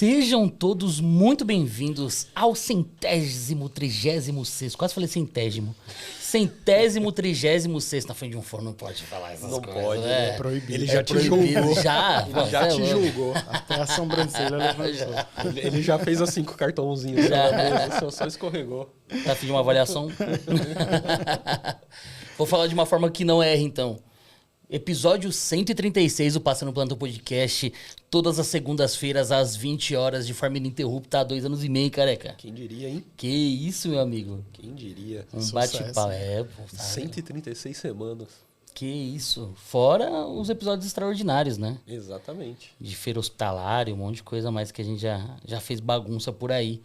Sejam todos muito bem-vindos ao 136º, quase falei centésimo, 136º, na frente de um forno não pode falar essas não coisas, pode, né? É proibido. Ele já te julgou. Já? Ele já te julgou. Até a sobrancelha levantou. Ele já fez assim com o cartãozinho na mesa, só escorregou. Tá pedindo uma avaliação? Vou falar de uma forma que não erre, então. Episódio 136 do Passando Plantão Podcast, todas as segundas-feiras às 20 horas, de forma ininterrupta, há 2 anos e meio, careca. Quem diria, hein? Que isso, meu amigo. Quem diria? Um bate-papo. Pô, 136 semanas. Que isso. Fora os episódios extraordinários, né? Exatamente. De feira hospitalária, um monte de coisa mais que a gente já fez bagunça por aí.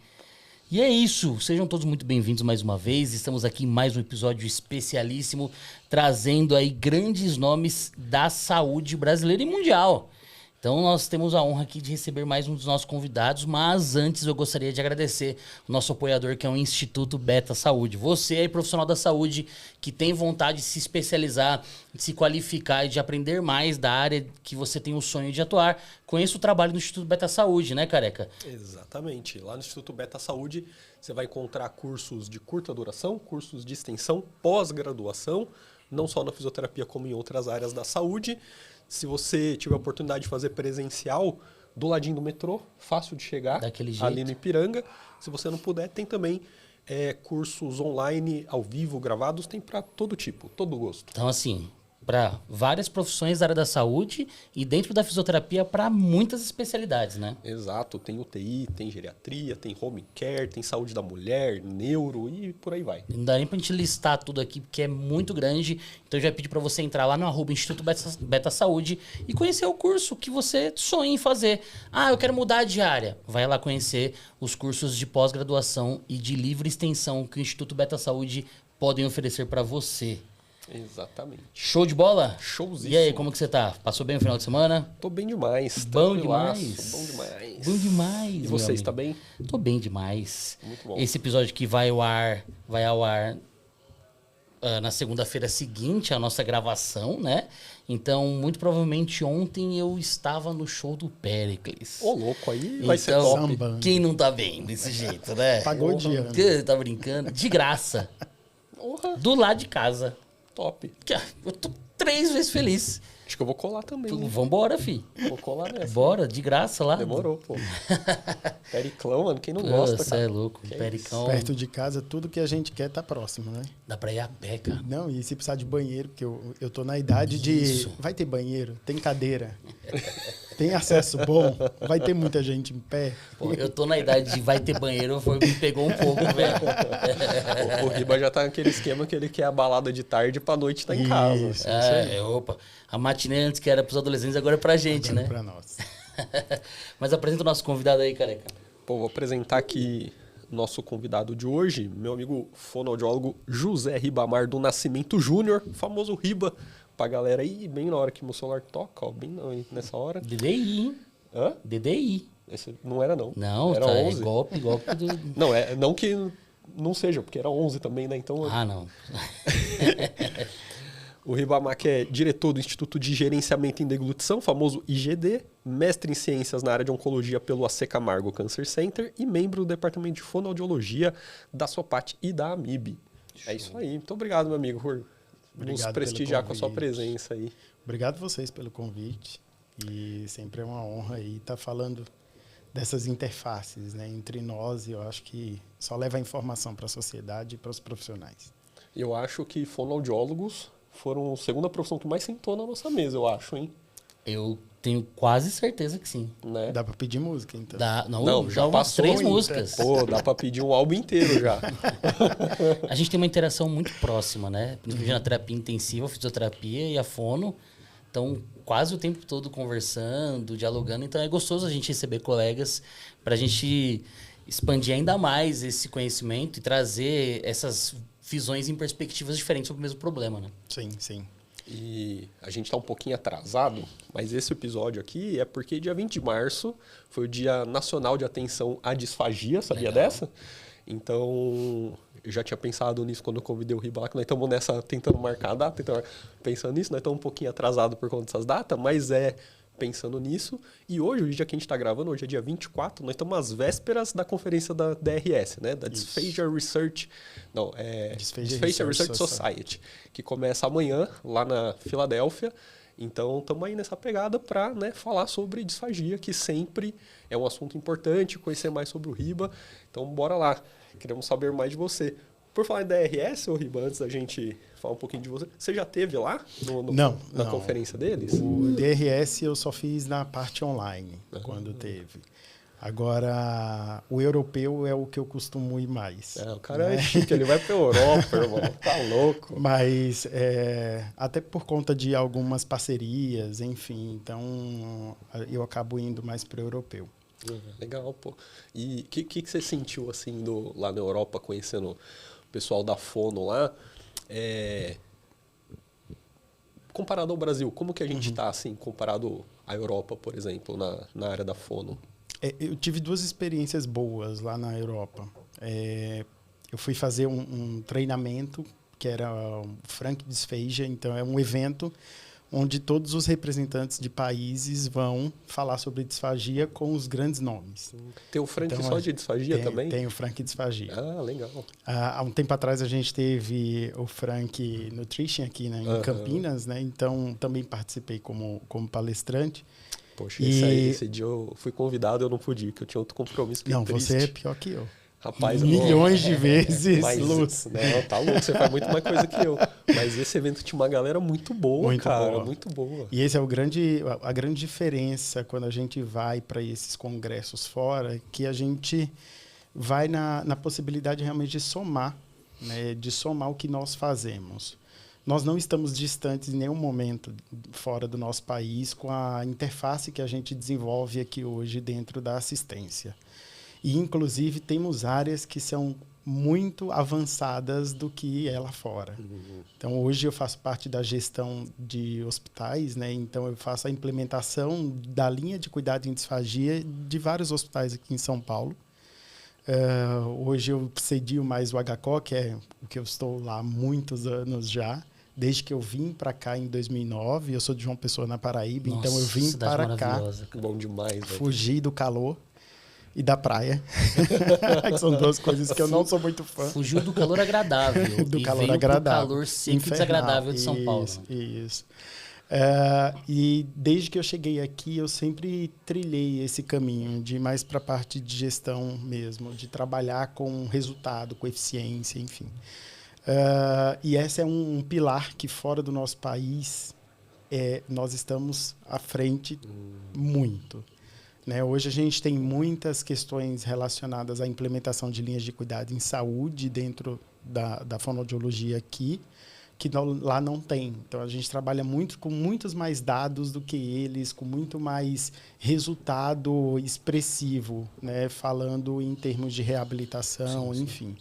E é isso, sejam todos muito bem-vindos mais uma vez, estamos aqui em mais um episódio especialíssimo, trazendo aí grandes nomes da saúde brasileira e mundial. Então nós temos a honra aqui de receber mais um dos nossos convidados, mas antes eu gostaria de agradecer o nosso apoiador, que é o Instituto Beta Saúde. Você aí, profissional da saúde, que tem vontade de se especializar, de se qualificar e de aprender mais da área que você tem o sonho de atuar, conheça o trabalho do Instituto Beta Saúde, né, careca? Exatamente. Lá no Instituto Beta Saúde você vai encontrar cursos de curta duração, cursos de extensão, pós-graduação, não só na fisioterapia como em outras áreas da saúde. Se você tiver a oportunidade de fazer presencial, do ladinho do metrô, fácil de chegar, daquele jeito, ali no Ipiranga. Se você não puder, tem também cursos online, ao vivo, gravados, tem para todo tipo, todo gosto. Então, assim, para várias profissões da área da saúde e dentro da fisioterapia para muitas especialidades, né? Exato, tem UTI, tem geriatria, tem home care, tem saúde da mulher, neuro e por aí vai. Não dá nem pra gente listar tudo aqui, porque é muito grande. Então eu já pedi para você entrar lá no @Instituto Beta Saúde e conhecer o curso que você sonha em fazer. Ah, eu quero mudar de área. Vai lá conhecer os cursos de pós-graduação e de livre extensão que o Instituto Beta Saúde podem oferecer para você. Exatamente. Show de bola? Showzíssimo. E aí, como que você tá? Passou bem o final de semana? Tô bem demais. Bom demais. Bom demais. Bom demais. E você, está bem? Tô bem demais. Muito bom. Esse episódio que vai ao ar na segunda-feira seguinte à nossa gravação, né? Então, muito provavelmente ontem eu estava no show do Péricles. Ô, louco, aí vai ser Então, top. Sambando. quem não tá bem desse jeito, né? Pagodeando. Que tá brincando? De graça. Porra, Do lado de casa. top. Eu tô 3 vezes feliz. Acho que eu vou colar também. hein? Vambora, fi. Vou colar nessa. Bora, de graça lá. Demorou, pô. Periclão, mano, quem não gosta, Você cara? é louco. Que Pericão. Perto de casa, tudo que a gente quer tá próximo, né? Dá pra ir a pé, cara. Não, e se precisar de banheiro, porque eu tô na idade de... Isso. Vai ter banheiro, tem cadeira, tem acesso bom, vai ter muita gente em pé. Pô, eu tô na idade de vai ter banheiro, me pegou um pouco, velho. O Riba já tá naquele esquema que ele quer a balada de tarde pra noite tá em casa. Isso. Opa. A matinê antes que era pros adolescentes, agora é pra gente, Agora né? pra nós. Mas apresenta o nosso convidado aí, careca. Pô, vou apresentar aqui nosso convidado de hoje, meu amigo fonoaudiólogo José Ribamar do Nascimento Júnior, famoso Riba, pra galera aí, bem na hora que meu celular toca, ó, bem nessa hora. DDI, hein? Hã? DDI. Esse não era não. Não, era tá, 11. é golpe do... Não, não que não seja, porque era 11 também, né? Então, Ah, não. o Ribamar que é diretor do Instituto de Gerenciamento em Deglutição, famoso IGD, mestre em ciências na área de oncologia pelo AC Camargo Cancer Center e membro do departamento de fonoaudiologia da SOPAT e da AMIB. É isso aí. Muito obrigado, meu amigo, por nos Obrigado prestigiar pelo com a sua convite. presença aí. Obrigado vocês pelo convite. E sempre é uma honra aí estar falando dessas interfaces, né, entre nós, e eu acho que só leva a informação para a sociedade e para os profissionais. Eu acho que fonoaudiólogos foram a segunda profissão que mais sentou na nossa mesa, eu acho, hein? Eu tenho quase certeza que sim. Né? Dá para pedir música, então? Não, já umas passou 3 ainda. músicas. Pô, dá pra pedir um álbum inteiro já. A gente tem uma interação muito próxima, né? Principalmente na terapia intensiva, a fisioterapia e a fono. Então, quase o tempo todo conversando, dialogando. Então, é gostoso a gente receber colegas para a gente expandir ainda mais esse conhecimento e trazer essas visões em perspectivas diferentes sobre o mesmo problema, né? Sim, sim. E a gente está um pouquinho atrasado, mas esse episódio aqui é porque dia 20 de março foi o Dia Nacional de Atenção à Disfagia, sabia dessa? Então, eu já tinha pensado nisso quando eu convidei o Riba lá, que nós estamos nessa, tentando marcar a data, então, pensando nisso, nós estamos um pouquinho atrasados por conta dessas datas, mas pensando nisso. E hoje, o dia que a gente está gravando, hoje é dia 24, nós estamos às vésperas da conferência da DRS, né? Da Dysphagia Research... Não, Dysphagia Research Society, que começa amanhã, lá na Filadélfia. Então, estamos aí nessa pegada para, né, falar sobre disfagia, que sempre é um assunto importante, conhecer mais sobre o RIBA. Então, bora lá. Queremos saber mais de você. Por falar em DRS, ô RIBA, antes da gente falar um pouquinho de você, você já esteve lá na conferência deles? O DRS eu só fiz na parte online, quando teve. Agora, o europeu é o que eu costumo ir mais. O cara é chique, ele vai para a Europa, irmão. Tá louco. Mas, até por conta de algumas parcerias, enfim, então eu acabo indo mais para o europeu. Legal, pô. E o que você sentiu, assim, lá na Europa, conhecendo o pessoal da Fono lá? Comparado ao Brasil, como que a gente está, assim, comparado à Europa, por exemplo, na área da Fono? Eu tive 2 experiências boas lá na Europa. Eu fui fazer um treinamento, que era o Frank Dysphagia, então é um evento onde todos os representantes de países vão falar sobre disfagia com os grandes nomes. Tem o Frank só de disfagia também? Tem o Frank Disfagia. Ah, legal. Há um tempo atrás a gente teve o Frank Nutrition aqui, né, em Campinas, né? Então também participei como palestrante. Poxa, esse dia eu fui convidado, eu não pude ir, porque eu tinha outro compromisso. Não, triste. você é pior que eu. Rapaz, milhões de vezes, Lutz. Não, tá louco, você faz muito mais coisa que eu. Mas esse evento tinha uma galera muito boa, muito boa. E esse é a grande diferença quando a gente vai para esses congressos fora, que a gente vai na possibilidade realmente de somar, né, de somar o que nós fazemos. Nós não estamos distantes em nenhum momento fora do nosso país com a interface que a gente desenvolve aqui hoje dentro da assistência. E, inclusive, temos áreas que são muito avançadas do que é lá fora. Então, hoje eu faço parte da gestão de hospitais, né? Então, eu faço a implementação da linha de cuidado em disfagia de vários hospitais aqui em São Paulo. Hoje eu cedio mais o HCO, que é o que eu estou lá há muitos anos já. Desde que eu vim para cá em 2009, eu sou de João Pessoa, na Paraíba, então eu vim para cá, bom demais, fugir do calor e da praia, que são 2 coisas que eu não sou muito fã. Fugiu do calor agradável do e calor veio agradável, pro calor seco e desagradável de São Paulo. Isso. E desde que eu cheguei aqui, eu sempre trilhei esse caminho de ir mais para a parte de gestão mesmo, de trabalhar com resultado, com eficiência, enfim. E esse é um pilar que fora do nosso país nós estamos à frente muito. Né? Hoje a gente tem muitas questões relacionadas à implementação de linhas de cuidado em saúde dentro da fonoaudiologia aqui, que lá não tem. Então, a gente trabalha muito com muitos mais dados do que eles, com muito mais resultado expressivo, né? Falando em termos de reabilitação, sim. Enfim.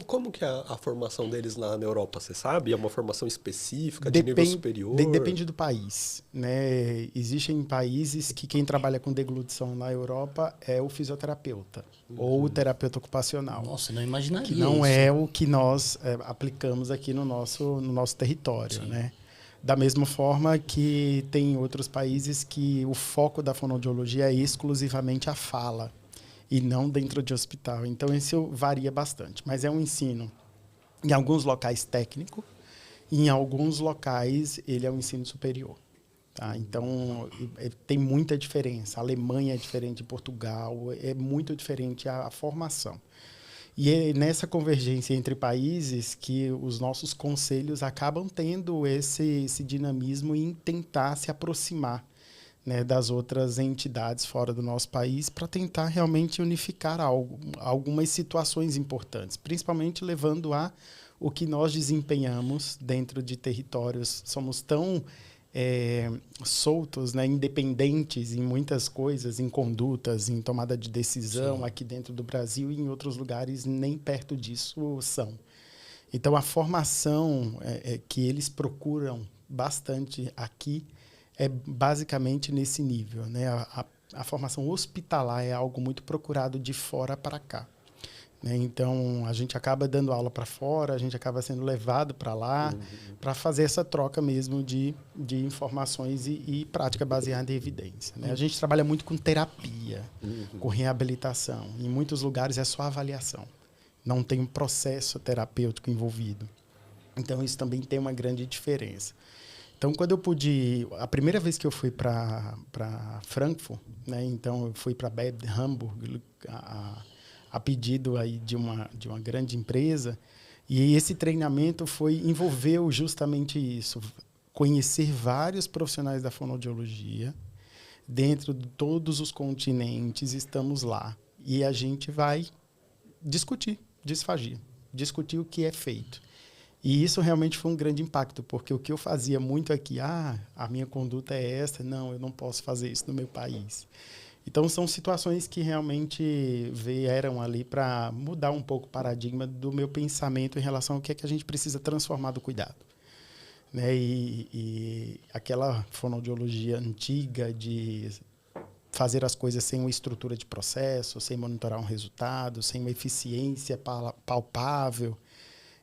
Como que é a formação deles lá na Europa, você sabe? É uma formação específica, de nível superior? Depende do país. Né? Existem países que quem trabalha com deglutição na Europa é o fisioterapeuta ou o terapeuta ocupacional. Nossa, não imaginaria que não isso. É o que nós aplicamos aqui no nosso território. Né? Da mesma forma que tem outros países que o foco da fonoaudiologia é exclusivamente a fala e não dentro de hospital. Então, isso varia bastante. Mas é um ensino, em alguns locais, técnico, e em alguns locais, ele é um ensino superior. Tá? Então, tem muita diferença. A Alemanha é diferente de Portugal, é muito diferente a formação. E é nessa convergência entre países que os nossos conselhos acabam tendo esse dinamismo em tentar se aproximar, né, das outras entidades fora do nosso país para tentar realmente unificar algumas situações importantes, principalmente levando a o que nós desempenhamos dentro de territórios. Somos tão soltos, né, independentes em muitas coisas, em condutas, em tomada de decisão. Sim. Aqui dentro do Brasil e em outros lugares nem perto disso são. Então, a formação que eles procuram bastante aqui é basicamente nesse nível. Né? A formação hospitalar é algo muito procurado de fora para cá. né? Então, a gente acaba dando aula para fora, a gente acaba sendo levado para lá para fazer essa troca mesmo de informações e prática baseada em evidência, né? A gente trabalha muito com terapia, com reabilitação. Em muitos lugares é só avaliação. Não tem um processo terapêutico envolvido. Então, isso também tem uma grande diferença. Então, quando eu pude... A primeira vez que eu fui para Frankfurt, né? Então, eu fui para Hamburg, a pedido aí de uma grande empresa, e esse treinamento envolveu justamente isso, conhecer vários profissionais da fonoaudiologia, dentro de todos os continentes, estamos lá, e a gente vai discutir disfagia, discutir o que é feito. E isso realmente foi um grande impacto, porque o que eu fazia muito aqui, a minha conduta é essa, não, eu não posso fazer isso no meu país. Então, são situações que realmente vieram ali para mudar um pouco o paradigma do meu pensamento em relação ao que é que a gente precisa transformar do cuidado, né? E aquela fonoaudiologia antiga de fazer as coisas sem uma estrutura de processo, sem monitorar um resultado, sem uma eficiência palpável,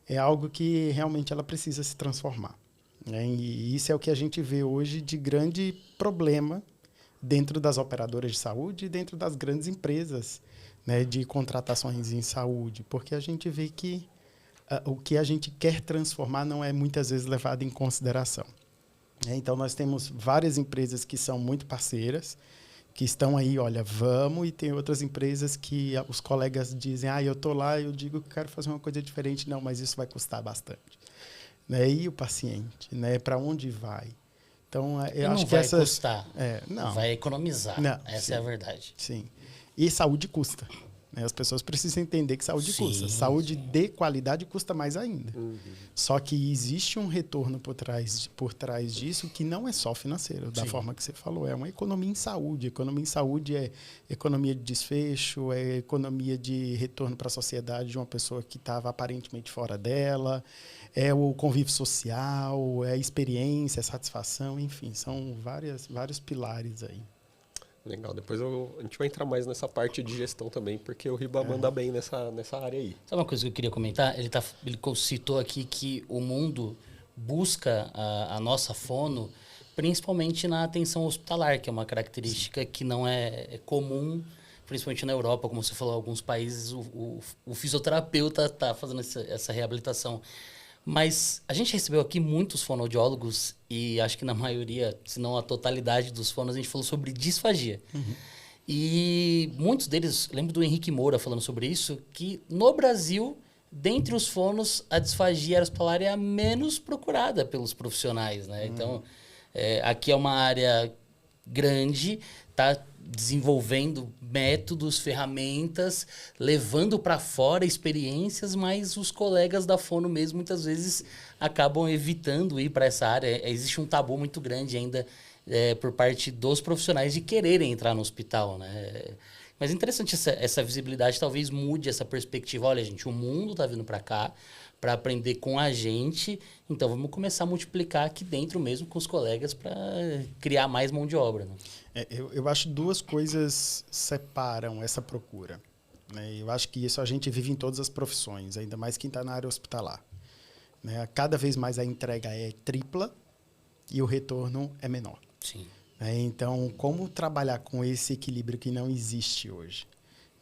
é algo que realmente ela precisa se transformar, né? E isso é o que a gente vê hoje de grande problema dentro das operadoras de saúde e dentro das grandes empresas, né, de contratações em saúde, porque a gente vê que o que a gente quer transformar não é muitas vezes levado em consideração, né? Então, nós temos várias empresas que são muito parceiras, que estão aí, olha, vamos, e tem outras empresas que os colegas dizem, eu estou lá, eu digo que quero fazer uma coisa diferente, não, mas isso vai custar bastante, né? E o paciente, né, para onde vai? Então, eu acho que vai custar, não, vai economizar. Não, Essa sim, é a verdade. Sim. E saúde custa, né? As pessoas precisam entender que saúde custa. Saúde de qualidade custa mais ainda. Só que existe um retorno por trás disso que não é só financeiro, da forma que você falou. É uma economia em saúde. Economia em saúde é economia de desfecho, é economia de retorno para a sociedade de uma pessoa que estava aparentemente fora dela, é o convívio social, é a experiência, a satisfação, enfim, são vários pilares aí. Legal, depois a gente vai entrar mais nessa parte de gestão também, porque o Riba manda bem nessa área aí. Sabe uma coisa que eu queria comentar? Ele citou aqui que o mundo busca a nossa fono, principalmente na atenção hospitalar, que é uma característica que não é comum, principalmente na Europa, como você falou, em alguns países o fisioterapeuta está fazendo essa reabilitação. Mas a gente recebeu aqui muitos fonoaudiólogos e acho que na maioria, se não a totalidade dos fonos, a gente falou sobre disfagia. E muitos deles, lembro do Henrique Moura falando sobre isso, que no Brasil, dentre os fonos, a disfagia hospitalar é a menos procurada pelos profissionais, né? Então, aqui é uma área grande, está desenvolvendo métodos, ferramentas, levando para fora experiências, mas os colegas da fono mesmo muitas vezes acabam evitando ir para essa área. Existe um tabu muito grande ainda por parte dos profissionais de quererem entrar no hospital, né? Mas é interessante essa visibilidade, talvez mude essa perspectiva. Olha, gente, o mundo está vindo para cá para aprender com a gente, então vamos começar a multiplicar aqui dentro mesmo com os colegas para criar mais mão de obra, né? Eu acho duas coisas separam essa procura, né? Eu acho que isso a gente vive em todas as profissões, ainda mais quem está na área hospitalar, né? Cada vez mais a entrega é tripla e o retorno é menor. Sim. Então, como trabalhar com esse equilíbrio que não existe hoje?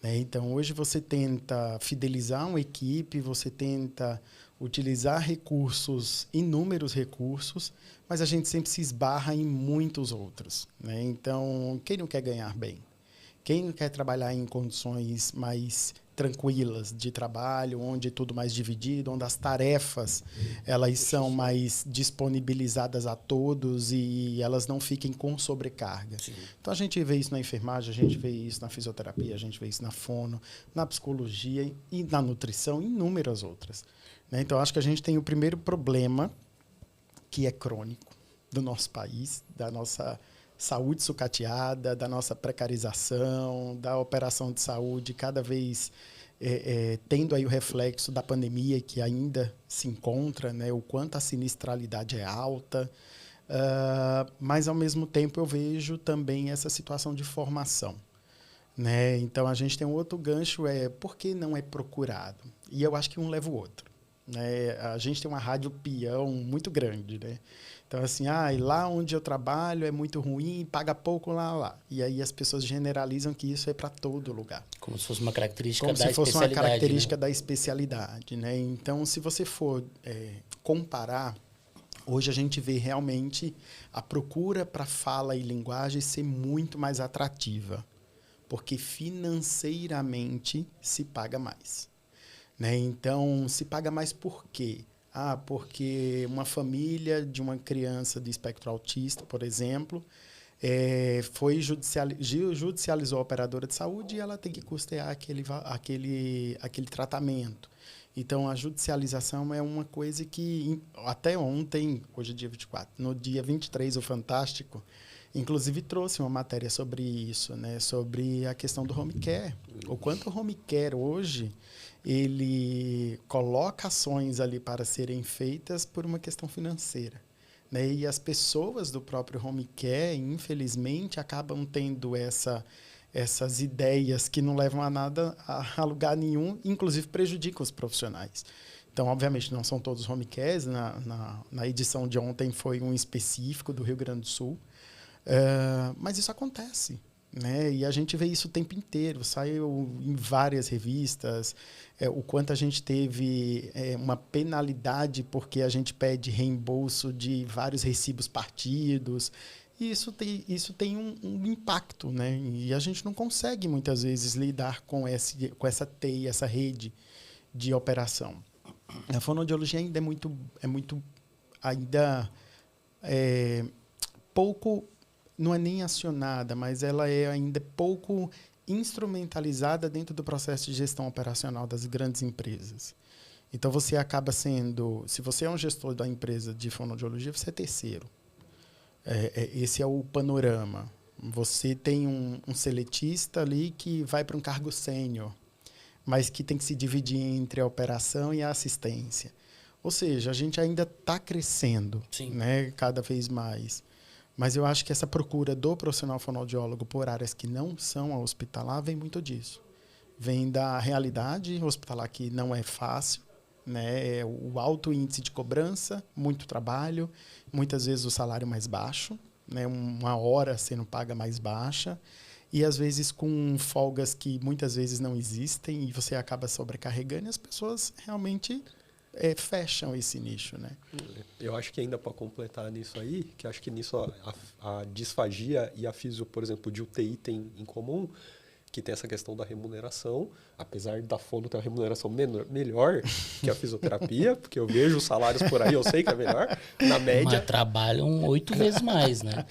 Então, hoje você tenta fidelizar uma equipe, você tenta utilizar recursos, inúmeros recursos, mas a gente sempre se esbarra em muitos outros, né? Então, quem não quer ganhar bem? Quem não quer trabalhar em condições mais tranquilas de trabalho, onde é tudo mais dividido, onde as tarefas elas são mais disponibilizadas a todos e elas não fiquem com sobrecarga. Sim. Então, a gente vê isso na enfermagem, a gente vê isso na fisioterapia, a gente vê isso na fono, na psicologia e na nutrição e inúmeras outras, né? Então, acho que a gente tem o primeiro problema, que é crônico, do nosso país, da nossa saúde sucateada, da nossa precarização, da operação de saúde cada vez tendo aí o reflexo da pandemia que ainda se encontra, né? O quanto a sinistralidade é alta, mas ao mesmo tempo eu vejo também essa situação de formação. né? Então, a gente tem um outro gancho, por que não é procurado? E eu acho que um leva o outro, né? A gente tem uma rádio peão muito grande, né? Então, assim, e lá onde eu trabalho é muito ruim, paga pouco lá. E aí as pessoas generalizam que isso é para todo lugar. Como se fosse uma característica Como da se fosse uma especialidade, característica né? da especialidade, né? Então, se você for comparar, hoje a gente vê realmente a procura para fala e linguagem ser muito mais atrativa, porque financeiramente se paga mais, né? Então, se paga mais por quê? Porque uma família de uma criança de espectro autista, por exemplo, judicializou a operadora de saúde e ela tem que custear aquele tratamento. Então, a judicialização é uma coisa que, até ontem, hoje é dia 24, no dia 23, o Fantástico, inclusive trouxe uma matéria sobre isso, né? Sobre a questão do home care. O quanto o home care hoje, ele coloca ações ali para serem feitas por uma questão financeira, né? E as pessoas do próprio home care, infelizmente, acabam tendo essas ideias que não levam a nada, a lugar nenhum, inclusive prejudicam os profissionais. Então, obviamente, não são todos home cares. Na edição de ontem foi um específico do Rio Grande do Sul. Mas isso acontece, né? E a gente vê isso o tempo inteiro. Saiu em várias revistas o quanto a gente teve uma penalidade porque a gente pede reembolso de vários recibos partidos. E isso tem um impacto, né? E a gente não consegue, muitas vezes, lidar com essa teia, essa rede de operação. A fonoaudiologia ainda pouco, não é nem acionada, mas ela é ainda pouco instrumentalizada dentro do processo de gestão operacional das grandes empresas. Então, você acaba sendo... Se você é um gestor da empresa de fonoaudiologia, você é terceiro. Esse é o panorama. Você tem um seletista ali que vai para um cargo sênior, mas que tem que se dividir entre a operação e a assistência. Ou seja, a gente ainda está crescendo, né, cada vez mais. Mas eu acho que essa procura do profissional fonoaudiólogo por áreas que não são a hospitalar vem muito disso. Vem da realidade hospitalar, que não é fácil, né? O alto índice de cobrança, muito trabalho, muitas vezes o salário mais baixo, né? Uma hora sendo paga mais baixa, e às vezes com folgas que muitas vezes não existem, e você acaba sobrecarregando, e as pessoas realmente fecham esse nicho, né? Eu acho que ainda para completar nisso aí, que acho que nisso a disfagia e a fisio, por exemplo, de UTI tem em comum, que tem essa questão da remuneração, apesar da fono ter uma remuneração melhor que a fisioterapia, porque eu vejo os salários por aí, eu sei que é melhor, na média... Mas trabalham 8 vezes mais, né?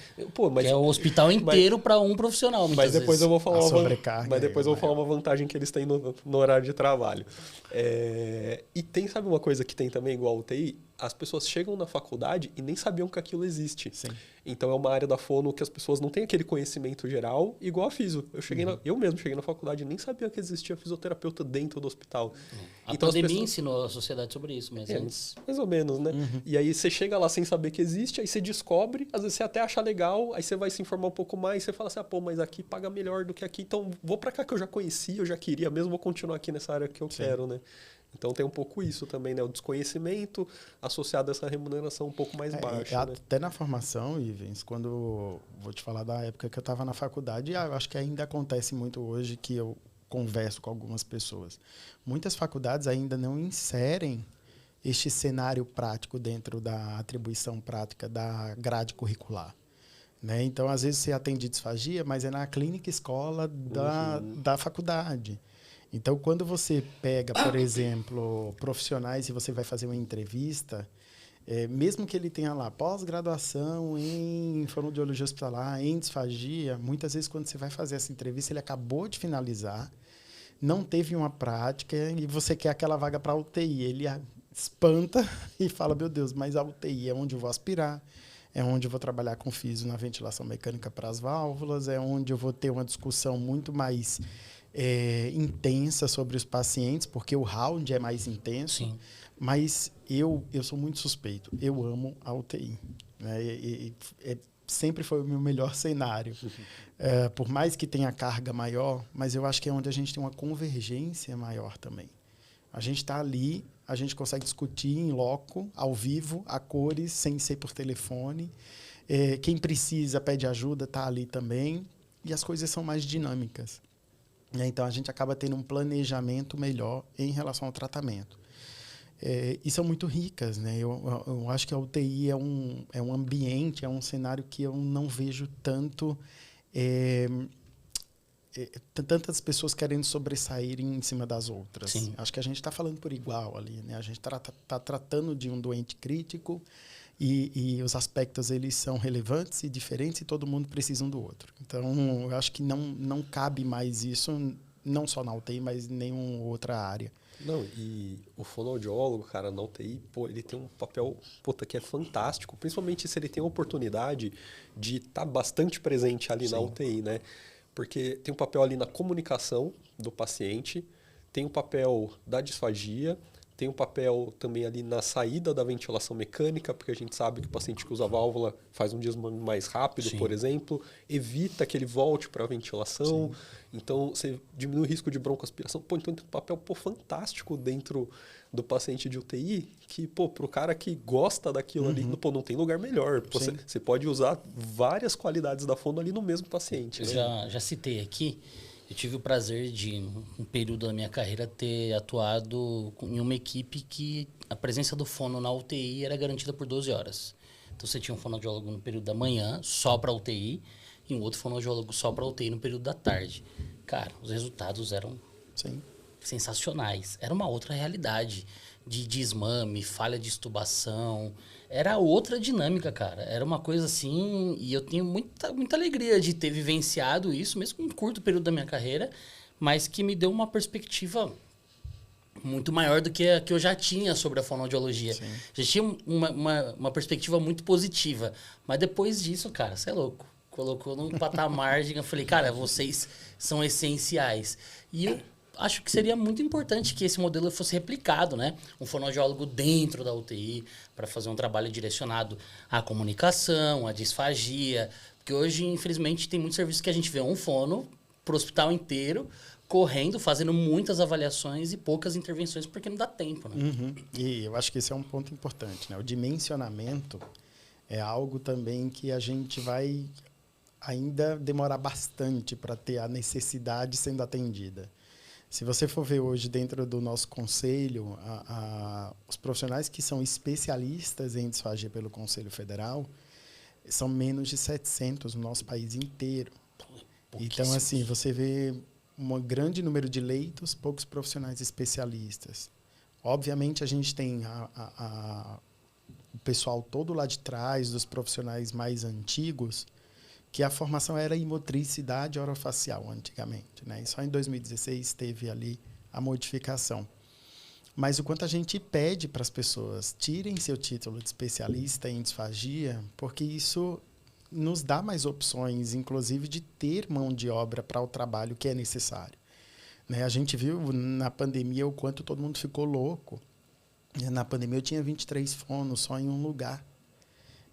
Mas, que é o hospital inteiro para um profissional, mas depois eu vou falar uma falar uma vantagem que eles têm no horário de trabalho. E tem, sabe uma coisa que tem também igual a UTI? As pessoas chegam na faculdade e nem sabiam que aquilo existe. Sim. Então, é uma área da fono que as pessoas não têm aquele conhecimento geral igual a fisio. Eu mesmo cheguei na faculdade e nem sabia que existia fisioterapeuta dentro do hospital. A então, pandemia ensinou a sociedade sobre isso, mas antes... Mais ou menos, né? E aí você chega lá sem saber que existe, aí você descobre, às vezes você até acha legal, aí você vai se informar um pouco mais, você fala assim, mas aqui paga melhor do que aqui, então vou pra cá que eu já conhecia, eu já queria mesmo, vou continuar aqui nessa área que eu quero, né? Então tem um pouco isso também, né? O desconhecimento associado a essa remuneração um pouco mais baixa. Né? Até na formação, Ivens, quando vou te falar da época que eu estava na faculdade, eu acho que ainda acontece muito hoje que eu converso com algumas pessoas. Muitas faculdades ainda não inserem este cenário prático dentro da atribuição prática da grade curricular. Né? Então, às vezes, você atende disfagia, mas é na clínica escola da faculdade. Então, quando você pega, por exemplo, profissionais e você vai fazer uma entrevista, mesmo que ele tenha lá pós-graduação em fonoaudiologia hospitalar, em disfagia, muitas vezes quando você vai fazer essa entrevista, ele acabou de finalizar, não teve uma prática e você quer aquela vaga para UTI. Ele espanta e fala, meu Deus, mas a UTI é onde eu vou aspirar, é onde eu vou trabalhar com fisio na ventilação mecânica para as válvulas, é onde eu vou ter uma discussão muito mais... intensa sobre os pacientes, porque o round é mais intenso. Sim. Mas eu sou muito suspeito. Eu amo a UTI. Né? sempre foi o meu melhor cenário. Por mais que tenha carga maior, mas eu acho que é onde a gente tem uma convergência maior também. A gente está ali, a gente consegue discutir em loco, ao vivo, a cores, sem ser por telefone. Quem precisa, pede ajuda, está ali também. E as coisas são mais dinâmicas. Então, a gente acaba tendo um planejamento melhor em relação ao tratamento. E são muito ricas, né? Eu acho que a UTI é um ambiente, é um cenário que eu não vejo tanto... tantas pessoas querendo sobressair em cima das outras. Sim. Acho que a gente está falando por igual ali, né? A gente está tratando de um doente crítico e os aspectos eles são relevantes e diferentes e todo mundo precisa um do outro. Então, eu acho que não cabe mais isso, não só na UTI, mas em nenhuma outra área. Não, e o fonoaudiólogo, cara, na UTI, pô, ele tem um papel, puta, que é fantástico, principalmente se ele tem a oportunidade de estar bastante presente ali na UTI, né? Porque tem um papel ali na comunicação do paciente, tem um papel da disfagia, tem um papel também ali na saída da ventilação mecânica, porque a gente sabe que o paciente que usa válvula faz um desmame mais rápido, por exemplo, evita que ele volte para a ventilação, então você diminui o risco de broncoaspiração. Pô, então tem um papel fantástico dentro do paciente de UTI, que, pô, pro cara que gosta daquilo ali, pô, não tem lugar melhor. Pô, você pode usar várias qualidades da fono ali no mesmo paciente. Eu já citei aqui, eu tive o prazer de, um período da minha carreira, ter atuado em uma equipe que a presença do fono na UTI era garantida por 12 horas. Então, você tinha um fonoaudiólogo no período da manhã, só para UTI, e um outro fonoaudiólogo só para UTI no período da tarde. Cara, os resultados eram sensacionais. Era uma outra realidade de desmame, falha de extubação. Era outra dinâmica, cara. Era uma coisa assim... E eu tenho muita alegria de ter vivenciado isso, mesmo em um curto período da minha carreira, mas que me deu uma perspectiva muito maior do que a que eu já tinha sobre a fonoaudiologia. Já tinha uma perspectiva muito positiva. Mas depois disso, cara, você é louco. Colocou num patamar, eu falei, cara, vocês são essenciais. E eu acho que seria muito importante que esse modelo fosse replicado, né? Um fonoaudiólogo dentro da UTI para fazer um trabalho direcionado à comunicação, à disfagia. Porque hoje, infelizmente, tem muitos serviços que a gente vê um fono pro hospital inteiro, correndo, fazendo muitas avaliações e poucas intervenções, porque não dá tempo, né? E eu acho que esse é um ponto importante, né? O dimensionamento é algo também que a gente vai ainda demorar bastante para ter a necessidade sendo atendida. Se você for ver hoje dentro do nosso conselho, os profissionais que são especialistas em disfagia pelo Conselho Federal são menos de 700 no nosso país inteiro. Então, assim, você vê um grande número de leitos, poucos profissionais especialistas. Obviamente, a gente tem o pessoal todo lá de trás, dos profissionais mais antigos, que a formação era em motricidade orofacial antigamente, né? E só em 2016 teve ali a modificação. Mas o quanto a gente pede para as pessoas tirem seu título de especialista em disfagia, porque isso nos dá mais opções, inclusive de ter mão de obra para o trabalho que é necessário. Né? A gente viu na pandemia o quanto todo mundo ficou louco. Na pandemia eu tinha 23 fonos só em um lugar.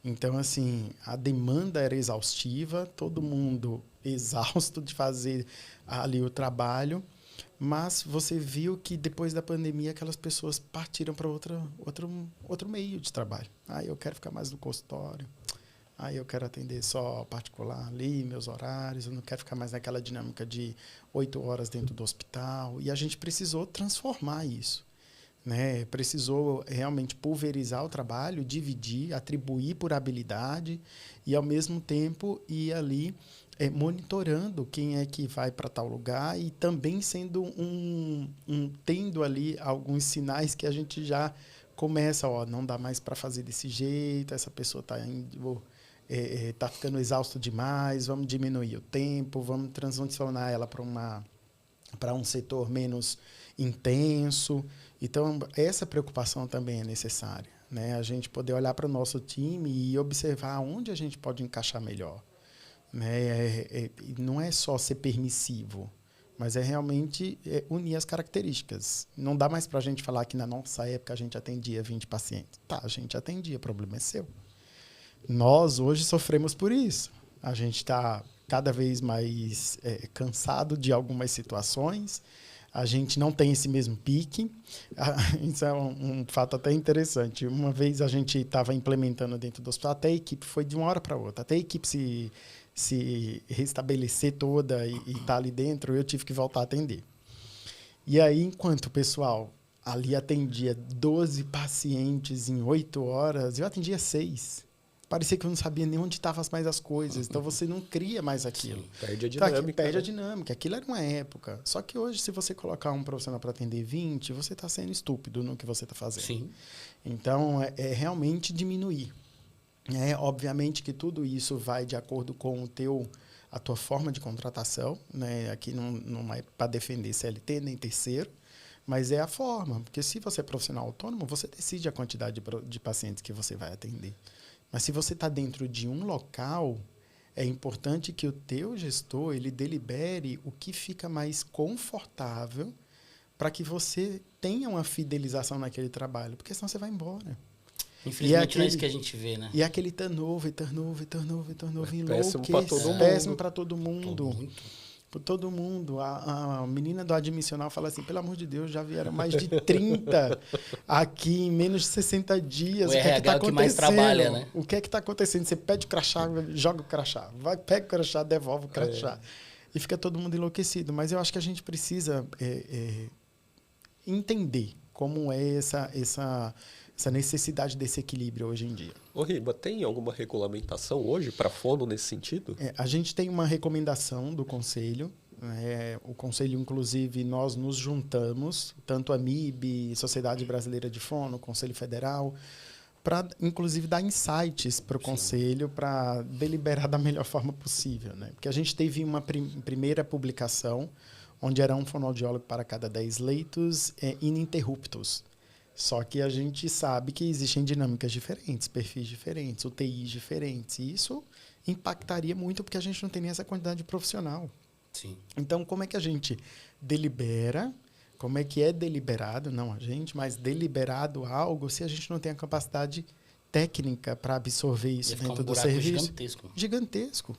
Então, assim, a demanda era exaustiva, todo mundo exausto de fazer ali o trabalho, mas você viu que depois da pandemia aquelas pessoas partiram para outro meio de trabalho. Eu quero ficar mais no consultório, eu quero atender só particular ali, meus horários, eu não quero ficar mais naquela dinâmica de 8 horas dentro do hospital. E a gente precisou transformar isso. Né? Precisou realmente pulverizar o trabalho, dividir, atribuir por habilidade e, ao mesmo tempo, ir ali monitorando quem é que vai para tal lugar e também sendo tendo ali alguns sinais que a gente já começa, não dá mais para fazer desse jeito, essa pessoa está ficando exausto demais, vamos diminuir o tempo, vamos transicionar ela para um setor menos intenso. Então, essa preocupação também é necessária, né? A gente poder olhar para o nosso time e observar onde a gente pode encaixar melhor. Né? Não é só ser permissivo, mas é realmente unir as características. Não dá mais para a gente falar que na nossa época a gente atendia 20 pacientes. Tá, a gente atendia, o problema é seu. Nós hoje sofremos por isso. A gente está cada vez mais cansado de algumas situações. A gente não tem esse mesmo pique. Isso é um fato até interessante. Uma vez a gente estava implementando dentro do hospital, até a equipe foi de uma hora para outra. Até a equipe se restabelecer toda e estar ali dentro, eu tive que voltar a atender. E aí, enquanto o pessoal ali atendia 12 pacientes em 8 horas, eu atendia 6. Parecia que eu não sabia nem onde estavam mais as coisas. Então, você não cria mais aquilo. Sim, perde a dinâmica. Perde a dinâmica. Aquilo era uma época. Só que hoje, se você colocar um profissional para atender 20, você está sendo estúpido no que você está fazendo. Sim. Então, é realmente diminuir. Obviamente que tudo isso vai de acordo com a tua forma de contratação. Né? Aqui não é para defender CLT nem terceiro, mas é a forma. Porque se você é profissional autônomo, você decide a quantidade de pacientes que você vai atender. Mas se você está dentro de um local, é importante que o teu gestor ele delibere o que fica mais confortável para que você tenha uma fidelização naquele trabalho, porque senão você vai embora. Infelizmente não é isso que a gente vê, né? E aquele turnover péssimo para todo mundo. Péssimo para todo mundo. Por todo mundo. A menina do admissional fala assim, pelo amor de Deus, já vieram mais de 30 aqui em menos de 60 dias. O RH é o que mais trabalha, né? O que é que está acontecendo? Você pede o crachá, joga o crachá. Pega o crachá, devolve o crachá. E fica todo mundo enlouquecido. Mas eu acho que a gente precisa entender como é essa necessidade desse equilíbrio hoje em dia. Ô Riba, tem alguma regulamentação hoje para fono nesse sentido? A gente tem uma recomendação do Conselho. O Conselho, inclusive, nós nos juntamos, tanto a MIB, Sociedade Brasileira de Fono, Conselho Federal, para, inclusive, dar insights para o Conselho para deliberar da melhor forma possível. Né? Porque a gente teve uma primeira publicação, onde era um fonoaudiólogo para cada 10 leitos ininterruptos. Só que a gente sabe que existem dinâmicas diferentes, perfis diferentes, UTIs diferentes. E isso impactaria muito porque a gente não tem nem essa quantidade de profissional. Sim. Então, como é que a gente delibera? Como é que é deliberado? Não a gente, mas deliberado algo se a gente não tem a capacidade técnica para absorver isso dentro do serviço? Gigantesco. Gigantesco.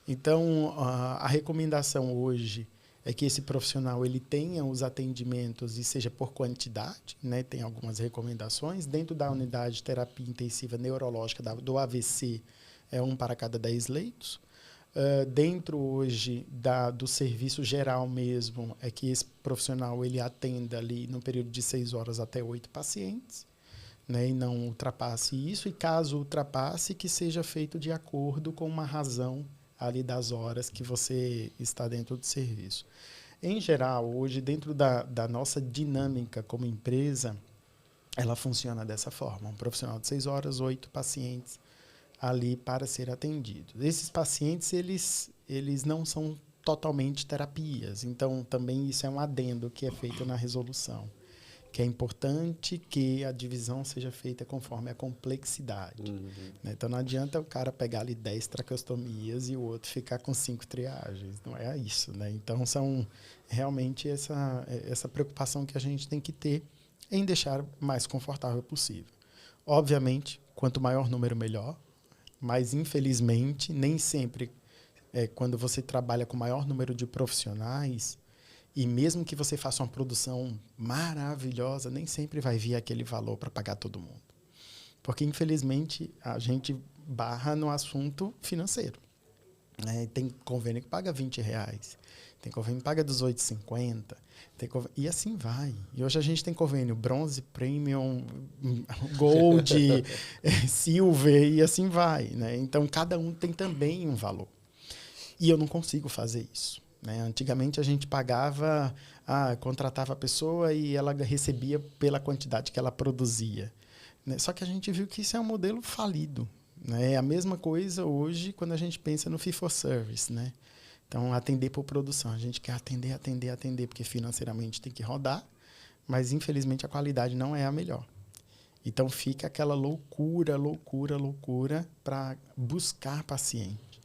Então, a recomendação hoje é que esse profissional ele tenha os atendimentos e seja por quantidade, né? Tem algumas recomendações. Dentro da unidade de terapia intensiva neurológica do AVC, é 1 para cada 10 leitos. Dentro hoje do serviço geral mesmo, é que esse profissional ele atenda ali no período de 6 horas até 8 pacientes, né? E não ultrapasse isso. E caso ultrapasse, que seja feito de acordo com uma razão ali das horas que você está dentro do serviço. Em geral, hoje, dentro da nossa dinâmica como empresa, ela funciona dessa forma. Um profissional de 6 horas, 8 pacientes ali para ser atendidos. Esses pacientes, eles não são totalmente terapias. Então, também isso é um adendo que é feito na resolução. Que é importante que a divisão seja feita conforme a complexidade. Né? Então, não adianta o cara pegar ali 10 traqueostomias e o outro ficar com 5 triagens. Não é isso. Né? Então, são realmente essa preocupação que a gente tem que ter em deixar mais confortável possível. Obviamente, quanto maior número, melhor. Mas, infelizmente, nem sempre, quando você trabalha com maior número de profissionais, e mesmo que você faça uma produção maravilhosa, nem sempre vai vir aquele valor para pagar todo mundo. Porque, infelizmente, a gente barra no assunto financeiro. Tem convênio que paga R$20, tem convênio que paga R$18,50, e assim vai. E hoje a gente tem convênio bronze, premium, gold, silver, e assim vai. Né? Então, cada um tem também um valor. E eu não consigo fazer isso. Né? Antigamente a gente pagava, contratava a pessoa e ela recebia pela quantidade que ela produzia. Né? Só que a gente viu que isso é um modelo falido. Né? É a mesma coisa hoje quando a gente pensa no fee for service. Né? Então, atender por produção. A gente quer atender, porque financeiramente tem que rodar, mas infelizmente a qualidade não é a melhor. Então, fica aquela loucura para buscar paciente.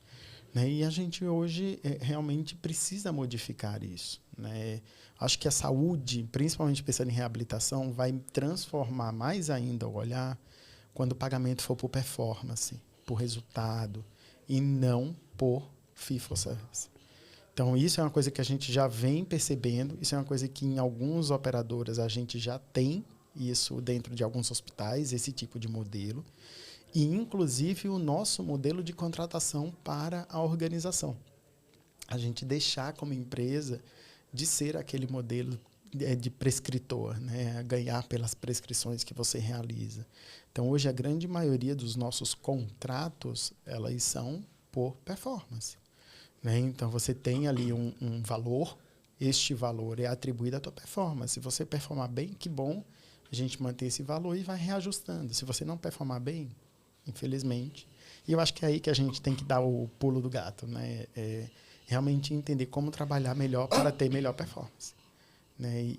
Né? E a gente hoje realmente precisa modificar isso. Né? Acho que a saúde, principalmente pensando em reabilitação, vai transformar mais ainda o olhar quando o pagamento for por performance. por resultado e não por fee for service. Então, isso é uma coisa que a gente já vem percebendo, isso é uma coisa que em algumas operadoras a gente já tem isso dentro de alguns hospitais, esse tipo de modelo, e inclusive o nosso modelo de contratação para a organização. A gente deixar como empresa de ser aquele modelo de prescritor, né? Ganhar pelas prescrições que você realiza. Então, hoje, a grande maioria dos nossos contratos, elas são por performance. Né? Então, você tem ali um valor, este valor é atribuído à tua performance. Se você performar bem, que bom, a gente mantém esse valor e vai reajustando. Se você não performar bem, infelizmente. E eu acho que é aí que a gente tem que dar o pulo do gato, né? Realmente entender como trabalhar melhor para ter melhor performance. Né?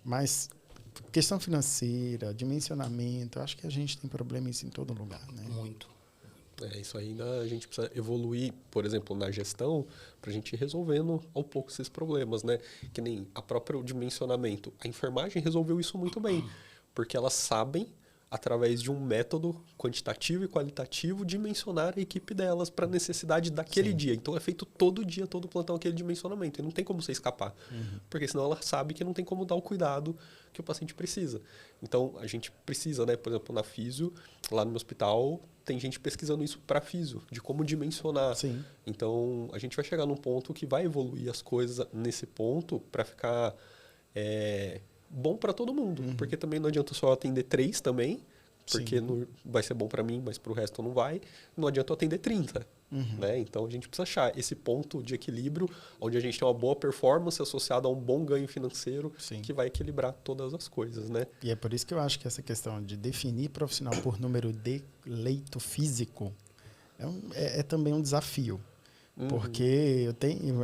Mas questão financeira, dimensionamento, eu acho que a gente tem problema isso em todo lugar. Né? Muito. Isso ainda a gente precisa evoluir, por exemplo, na gestão, para a gente ir resolvendo ao pouco esses problemas, né? Que nem a própria dimensionamento. A enfermagem resolveu isso muito bem, porque elas sabem, através de um método quantitativo e qualitativo, dimensionar a equipe delas para a necessidade daquele Sim. dia. Então, é feito todo dia, todo plantão, aquele dimensionamento. E não tem como você escapar. Porque senão ela sabe que não tem como dar o cuidado que o paciente precisa. Então, a gente precisa, né? Por exemplo, na físio, lá no meu hospital, tem gente pesquisando isso para físio, de como dimensionar. Sim. Então, a gente vai chegar num ponto que vai evoluir as coisas nesse ponto para ficar bom para todo mundo. Porque também não adianta só atender 3 também, porque não vai ser bom para mim, mas para o resto não vai. Não adianta eu atender 30. Né? Então, a gente precisa achar esse ponto de equilíbrio, onde a gente tem uma boa performance associada a um bom ganho financeiro, que vai equilibrar todas as coisas. Né? E é por isso que eu acho que essa questão de definir profissional por número de leito físico é também um desafio. Porque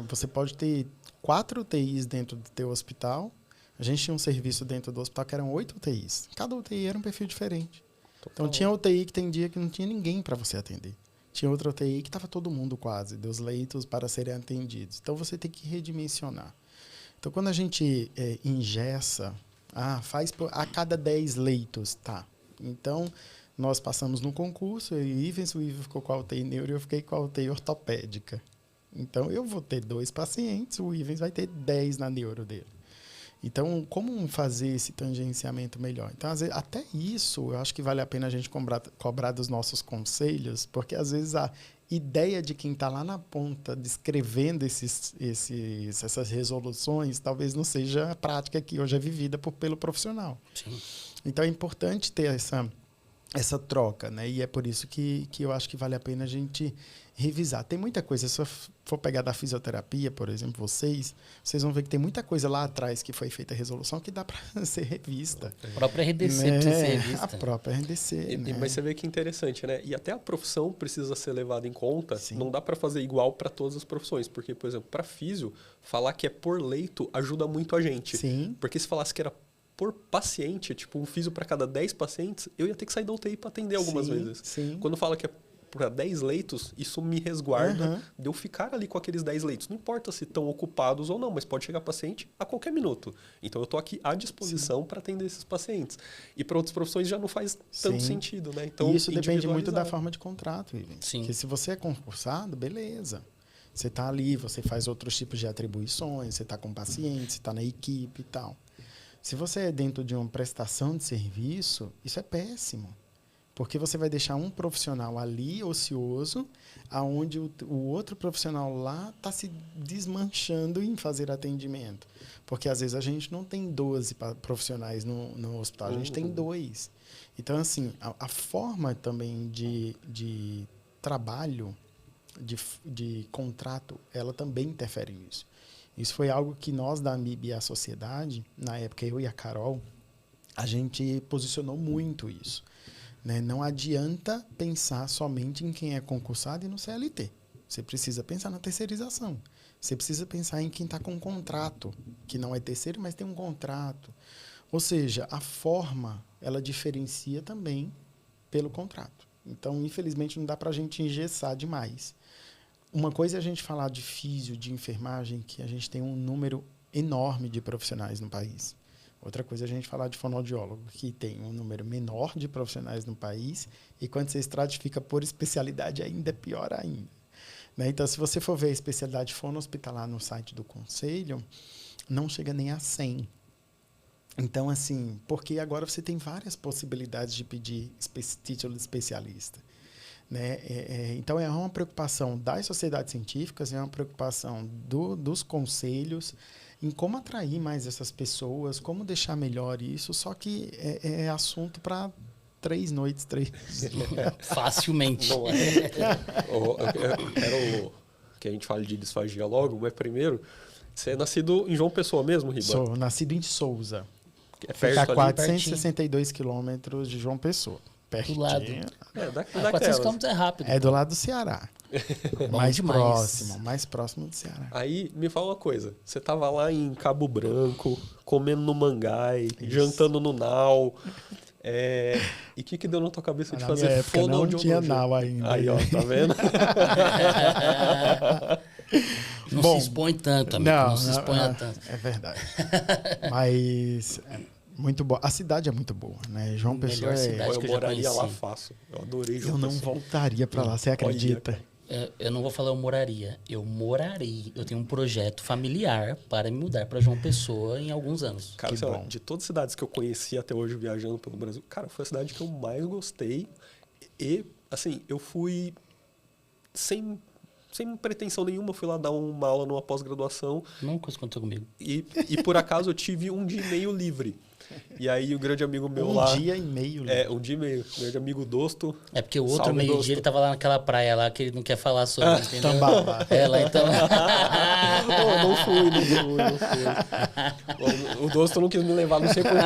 você pode ter 4 UTIs dentro do teu hospital. A gente tinha um serviço dentro do hospital que eram 8 UTIs. Cada UTI era um perfil diferente. Então, tinha UTI que tem dia que não tinha ninguém para você atender. Tinha outra UTI que estava todo mundo quase, dos leitos para serem atendidos. Então, você tem que redimensionar. Então, quando a gente engessa, faz a cada 10 leitos, tá. Então, nós passamos no concurso, eu e o Ivens ficou com a UTI neuro e eu fiquei com a UTI ortopédica. Então, eu vou ter 2 pacientes, o Ivens vai ter 10 na neuro dele. Então, como fazer esse tangenciamento melhor? Então, às vezes, até isso, eu acho que vale a pena a gente cobrar dos nossos conselhos, porque, às vezes, a ideia de quem está lá na ponta descrevendo essas resoluções talvez não seja a prática que hoje é vivida pelo profissional. Sim. Então, é importante ter essa troca, né? E é por isso que eu acho que vale a pena a gente revisar. Tem muita coisa, se eu for pegar da fisioterapia, por exemplo, vocês vão ver que tem muita coisa lá atrás que foi feita a resolução que dá para ser revista. A própria RDC né? precisa ser revista. A própria RDC. Né? Mas você vê que é interessante, né? E até a profissão precisa ser levada em conta. Sim. Não dá para fazer igual para todas as profissões. Porque, por exemplo, para físio, falar que é por leito ajuda muito a gente. Sim. Porque se falasse que era por paciente, tipo um físio para cada 10 pacientes, eu ia ter que sair da UTI para atender algumas vezes. Sim. Quando fala que é para 10 leitos, isso me resguarda de eu ficar ali com aqueles 10 leitos. Não importa se estão ocupados ou não, mas pode chegar paciente a qualquer minuto. Então, eu estou aqui à disposição para atender esses pacientes. E para outras profissões já não faz tanto sentido, né? Então, e isso depende muito da forma de contrato, Ivan. Sim. Porque se você é concursado, beleza. Você está ali, você faz outros tipos de atribuições, você está com paciente, você está na equipe e tal. Se você é dentro de uma prestação de serviço, isso é péssimo. Porque você vai deixar um profissional ali ocioso, aonde o outro profissional lá está se desmanchando em fazer atendimento. Porque às vezes a gente não tem 12 profissionais no hospital, a gente tem 2. Então, assim, a forma também de trabalho, de contrato, ela também interfere nisso. Isso foi algo que nós da AMIB e a sociedade, na época eu e a Carol, a gente posicionou muito isso. Né? Não adianta pensar somente em quem é concursado e no CLT. Você precisa pensar na terceirização. Você precisa pensar em quem está com um contrato, que não é terceiro, mas tem um contrato. Ou seja, a forma, ela diferencia também pelo contrato. Então, infelizmente, não dá para a gente engessar demais. Uma coisa é a gente falar de físio, de enfermagem, que a gente tem um número enorme de profissionais no país. Outra coisa é a gente falar de fonoaudiólogo, que tem um número menor de profissionais no país, e quando você estratifica por especialidade, ainda é pior ainda. Né? Então, se você for ver a especialidade fono-hospitalar no site do Conselho, não chega nem a 100. Então, assim, porque agora você tem várias possibilidades de pedir título de especialista. Né? Então, é uma preocupação das sociedades científicas, é uma preocupação dos conselhos em como atrair mais essas pessoas, como deixar melhor isso, só que é assunto para 3 noites, 3 Facilmente. Não é. Eu quero que a gente fale de disfagia logo, mas primeiro, você é nascido em João Pessoa mesmo, Riba? Sou nascido em Souza. É Fica a perto ali? 462 quilômetros de João Pessoa. Pertinho. Do lado. É, 400 km é rápido. É do lado do Ceará. Bom mais demais. próximo do Ceará. Aí, me fala uma coisa. Você tava lá em Cabo Branco, comendo no Mangai, jantando no Nau. E o que deu na tua cabeça de Na fazer minha época não fonoaudiologia? tinha Nau ainda. Aí, ó, tá vendo? Não Bom, se expõe tanto, amigo. Não se exponha tanto. É verdade. Mas muito boa. A cidade é muito boa, né? João Melhor Pessoa cidade. Eu que eu já moraria lá conheci. fácil. Eu adorei Eu João não Pessoa. voltaria para lá, você acredita? Eu não vou falar eu moraria. Eu morarei. Eu tenho um projeto familiar para me mudar para João Pessoa em alguns anos. Cara, Que sei lá, bom. de todas as cidades que eu conheci até hoje viajando pelo Brasil, cara, foi a cidade que eu mais gostei. E, assim, eu fui sem pretensão nenhuma, fui lá dar uma aula numa pós-graduação Não coisa aconteceu comigo. e por acaso eu tive um dia e meio livre. E aí o grande amigo meu lá... Um dia e meio. Um dia e meio. Grande amigo Dosto. É porque o outro Salve, meio-dia Dosto. ele tava lá naquela praia lá que ele não quer falar sobre, entendeu? Tambaba. Lá então. Não fui. O Dosto não quis me levar, não sei porquê.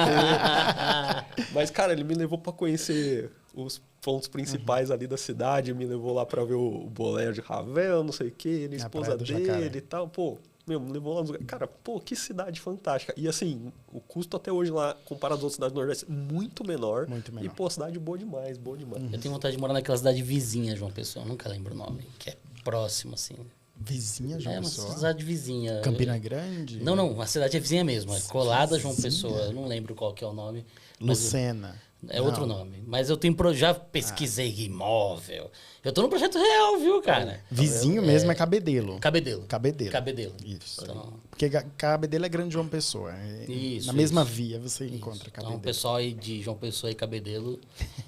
Mas, cara, ele me levou pra conhecer os pontos principais ali da cidade, me levou lá pra ver o Bolero de Ravel, não sei o quê, ele, a Na esposa Praia do Jacaré. dele e tal. Pô, me levou lá nos lugares. Cara, pô, que cidade fantástica. E assim, o custo até hoje lá, comparado às outras cidades do Nordeste, muito menor. Muito menor. E, pô, cidade boa demais, boa demais. Eu tenho vontade de morar naquela cidade vizinha, João Pessoa. Eu nunca lembro o nome. Que é próximo, assim. Vizinha João É uma Pessoa. cidade vizinha. Campina Grande? Não. A cidade é vizinha mesmo. É colada a João Pessoa. Eu não lembro qual que é o nome. mas Lucena. É outro nome. Mas eu tenho já pesquisei imóvel. Eu tô no projeto real, viu, cara? Vizinho mesmo é Cabedelo. Cabedelo. Cabedelo. Isso. Então, Porque Cabedelo é Grande João Pessoa. Isso, Na mesma isso. via você encontra então, Cabedelo. o pessoal aí de João Pessoa e Cabedelo.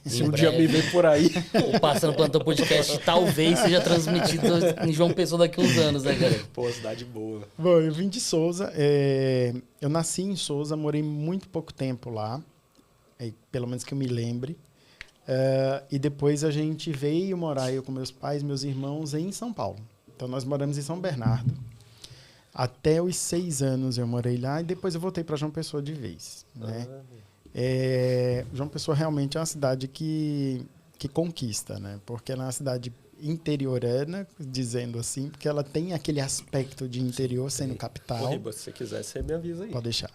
Se em um dia me breve, ver por aí. o Passando Plantão Podcast talvez seja transmitido em João Pessoa daqui a uns anos, né, cara? Pô, cidade boa. Bom, eu vim de Souza. Eu nasci em Souza, morei muito pouco tempo lá. Pelo menos que eu me lembre. E depois a gente veio morar, eu com meus pais, meus irmãos, em São Paulo. Então, nós moramos em São Bernardo. Até os 6 anos eu morei lá e depois eu voltei para João Pessoa de vez. Né? João Pessoa realmente é uma cidade que conquista, né? Porque ela é uma cidade interiorana, dizendo assim, porque ela tem aquele aspecto de interior sendo capital. Ô, Riba, se você quiser, você me avisa aí. Pode deixar.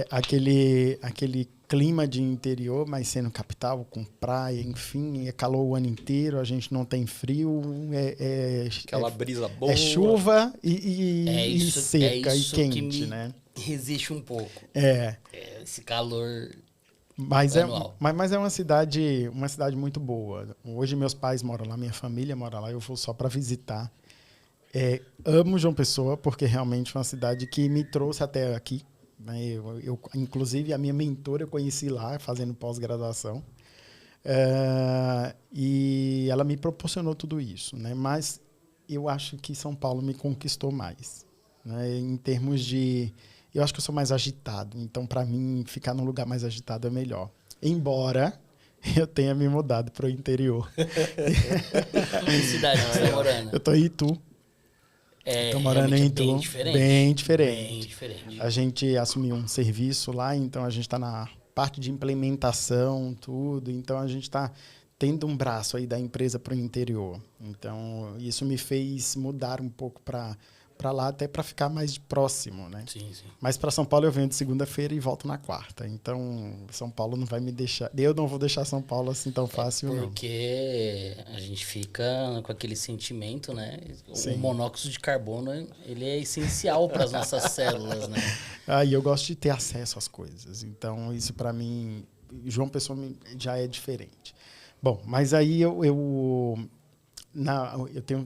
Aquele clima de interior, mas sendo capital, com praia, enfim, é calor o ano inteiro, a gente não tem frio, Aquela brisa boa. é chuva e seca e isso quente, que me né? resiste um pouco. Esse calor. Mas anual. mas é uma cidade muito boa. Hoje meus pais moram lá, minha família mora lá, eu vou só para visitar. Amo João Pessoa, porque realmente foi uma cidade que me trouxe até aqui. Inclusive, a minha mentora eu conheci lá, fazendo pós-graduação. E ela me proporcionou tudo isso. Né? Mas eu acho que São Paulo me conquistou mais. Né? Em termos de... Eu acho que eu sou mais agitado. Então, para mim, ficar num lugar mais agitado é melhor. Embora eu tenha me mudado para o interior. Que cidade que você está morando? Eu estou em Itu. Estou morando em Itu. Bem diferente. A gente assumiu um serviço lá, então a gente está na parte de implementação, tudo. Então a gente está tendo um braço aí da empresa para o interior. Então isso me fez mudar um pouco para para lá até para ficar mais próximo, né? Sim, sim. Mas para São Paulo eu venho de segunda-feira e volto na quarta. Então, São Paulo não vai me deixar... Eu não vou deixar São Paulo assim tão fácil, não. Porque a gente fica com aquele sentimento, né? Sim. O monóxido de carbono, ele é essencial para as nossas células, né? E eu gosto de ter acesso às coisas. Então, isso para mim... João Pessoa já é diferente. Bom, mas aí eu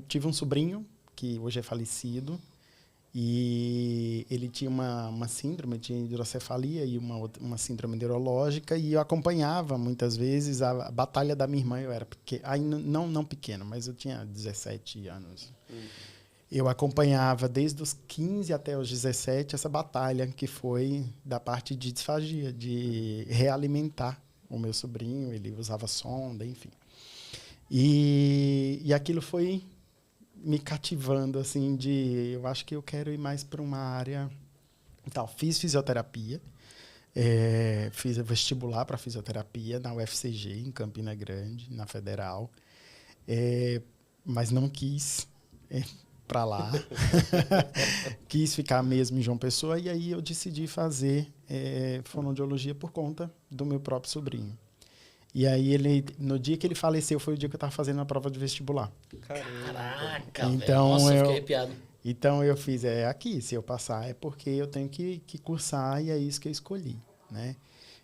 tive um sobrinho que hoje é falecido e ele tinha uma síndrome, tinha hidrocefalia e uma síndrome neurológica, e eu acompanhava muitas vezes a batalha da minha irmã. Eu era pequeno, não pequeno, mas eu tinha 17 anos. Eu acompanhava desde os 15 até os 17 essa batalha que foi da parte de disfagia, de realimentar o meu sobrinho. Ele usava sonda, enfim. E aquilo foi me cativando, assim, eu acho que eu quero ir mais para uma área... Então, fiz fisioterapia, fiz vestibular para fisioterapia na UFCG, em Campina Grande, na Federal, mas não quis para lá. Quis ficar mesmo em João Pessoa, e aí eu decidi fazer fonoaudiologia por conta do meu próprio sobrinho. E aí, no dia que ele faleceu, foi o dia que eu estava fazendo a prova de vestibular. Caraca, então, velho. Nossa, eu fiquei arrepiado. Então, eu fiz, aqui, se eu passar é porque eu tenho que cursar, e é isso que eu escolhi, né?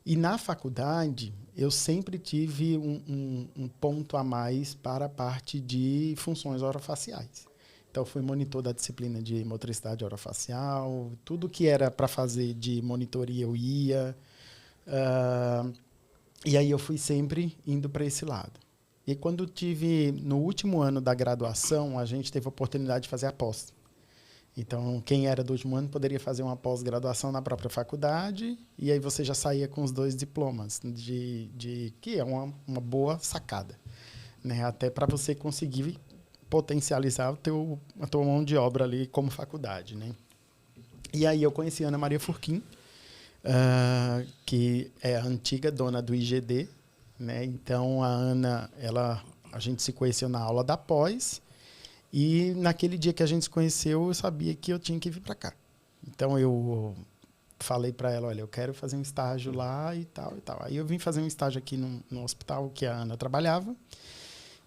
E na faculdade, eu sempre tive um ponto a mais para a parte de funções orofaciais. Então, fui monitor da disciplina de motricidade orofacial, tudo que era para fazer de monitoria eu ia. E aí eu fui sempre indo para esse lado. E quando no último ano da graduação, a gente teve a oportunidade de fazer a pós. Então, quem era do último ano poderia fazer uma pós-graduação na própria faculdade, e aí você já saía com os 2 diplomas, que é uma boa sacada, né? Até para você conseguir potencializar a tua mão de obra ali como faculdade, né? E aí eu conheci a Ana Maria Furquim, que é a antiga dona do IGD, né? Então, a Ana, a gente se conheceu na aula da pós, e naquele dia que a gente se conheceu, eu sabia que eu tinha que vir para cá. Então, eu falei para ela, olha, eu quero fazer um estágio lá e tal, e tal. Aí eu vim fazer um estágio aqui no hospital que a Ana trabalhava,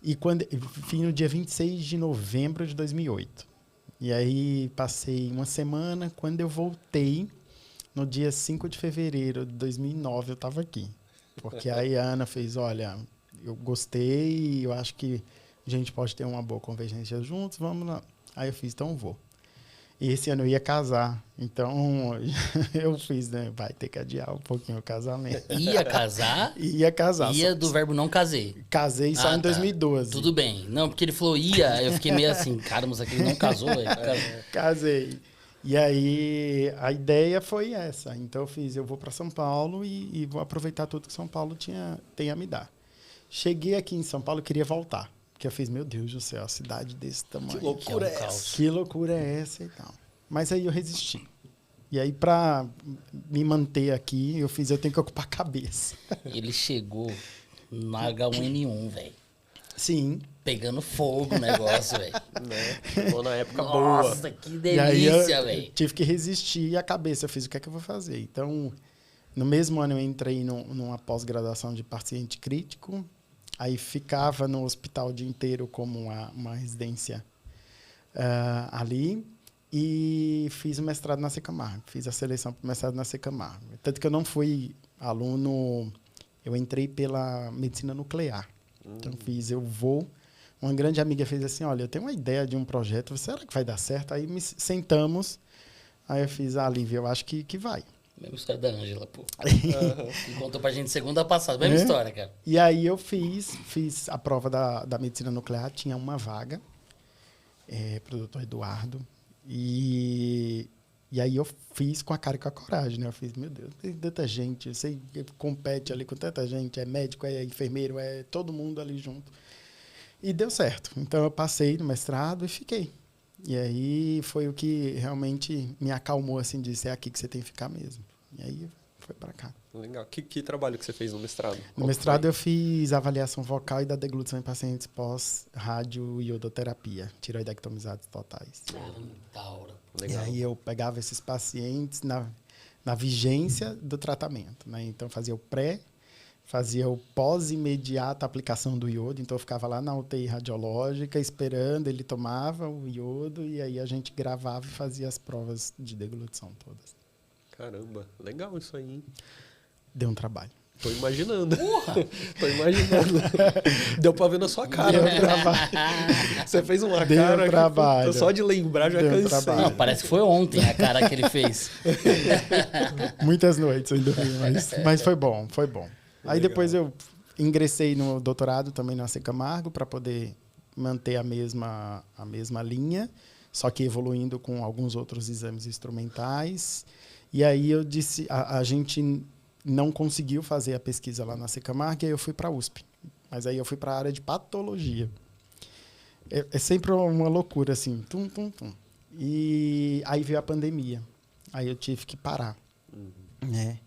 e vim no dia 26 de novembro de 2008. E aí passei uma semana. Quando eu voltei, no dia 5 de fevereiro de 2009, eu estava aqui. Porque aí a Ana fez, olha, eu gostei, eu acho que a gente pode ter uma boa convergência juntos, vamos lá. Aí eu fiz, então vou. E esse ano eu ia casar, então eu fiz, né? Vai ter que adiar um pouquinho o casamento. Ia casar? Ia casar. Ia do verbo não casei. Casei só em 2012. Tudo bem. Não, porque ele falou ia, eu fiquei meio assim, cara, mas aquele não casou, velho. Casei. E aí a ideia foi essa. Então eu vou para São Paulo e vou aproveitar tudo que São Paulo tem a me dar. Cheguei aqui em São Paulo e queria voltar. Porque eu fiz, meu Deus do céu, a cidade desse tamanho. Que loucura é essa? Que loucura é essa e tal. Mas aí eu resisti. E aí, para me manter aqui, eu tenho que ocupar a cabeça. Ele chegou no H1N1, velho. Sim. Pegando fogo o negócio, velho. Né? Chegou na época boa. Nossa, que delícia, velho. Tive que resistir a cabeça. Eu fiz, o que é que eu vou fazer? Então, no mesmo ano, eu entrei numa pós-graduação de paciente crítico. Aí ficava no hospital o dia inteiro como uma residência ali. E fiz o mestrado na Secamargo. Fiz a seleção para o mestrado na Secamargo. Tanto que eu não fui aluno... Eu entrei pela medicina nuclear. Então, uma grande amiga fez assim, olha, eu tenho uma ideia de um projeto, será que vai dar certo? Aí sentamos, aí eu fiz, Lívia, eu acho que vai. Mesma história da Ângela, pô. Que contou pra gente segunda passada. Mesma história, cara. E aí eu fiz a prova da medicina nuclear, tinha uma vaga pro doutor Eduardo. E aí eu fiz com a cara e com a coragem, né? Eu fiz, meu Deus, tem tanta gente, você compete ali com tanta gente, é médico, é enfermeiro, é todo mundo ali junto. E deu certo. Então eu passei no mestrado e fiquei. E aí foi o que realmente me acalmou, assim, disse, é aqui que você tem que ficar mesmo. E aí foi para cá. Legal. Que trabalho que você fez no mestrado? No mestrado eu fiz avaliação vocal e da deglutição em pacientes pós-rádio iodoterapia, tiroidectomizados totais. Da hora. Legal. E aí eu pegava esses pacientes na vigência do tratamento, né? Então fazia o pré, fazia o pós-imediata aplicação do iodo, então eu ficava lá na UTI radiológica esperando, ele tomava o iodo e aí a gente gravava e fazia as provas de deglutição todas. Caramba, legal isso aí, hein? Deu um trabalho. Tô imaginando. Tô imaginando. Deu pra ver na sua cara. Deu trabalho. Você fez uma Deu cara trabalho. Que, só de lembrar já Deu cansei. trabalho. Não, parece que foi ontem a cara que ele fez. Muitas noites ainda, mas foi bom, foi bom. Aí Legal. depois eu ingressei no doutorado também na C. Camargo para poder manter a mesma linha, só que evoluindo com alguns outros exames instrumentais. E aí eu disse, a gente não conseguiu fazer a pesquisa lá na C. Camargo, e aí eu fui para a USP. Mas aí eu fui para a área de patologia. É sempre uma loucura, assim, tum, tum, tum. E aí veio a pandemia. Aí eu tive que parar, né?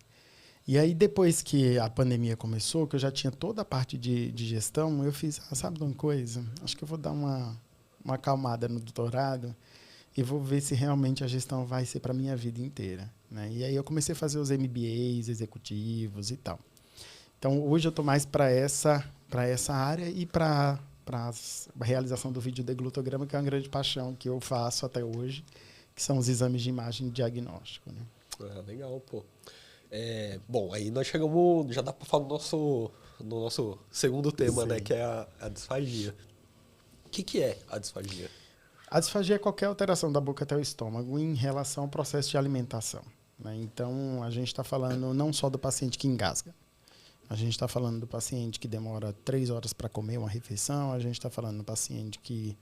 E aí, depois que a pandemia começou, que eu já tinha toda a parte de gestão, eu fiz, sabe de uma coisa? Acho que eu vou dar uma acalmada no doutorado e vou ver se realmente a gestão vai ser para a minha vida inteira, né? E aí eu comecei a fazer os MBAs executivos e tal. Então, hoje eu estou mais para essa área e para a realização do videodeglutograma, que é uma grande paixão que eu faço até hoje, que são os exames de imagem diagnóstico, né? Legal, pô. Bom, aí nós chegamos, já dá para falar no nosso segundo tema, né, que é a disfagia. O que é a disfagia? A disfagia é qualquer alteração da boca até o estômago em relação ao processo de alimentação, né? Então, a gente está falando não só do paciente que engasga. A gente está falando do paciente que demora 3 horas para comer uma refeição. A gente está falando do paciente que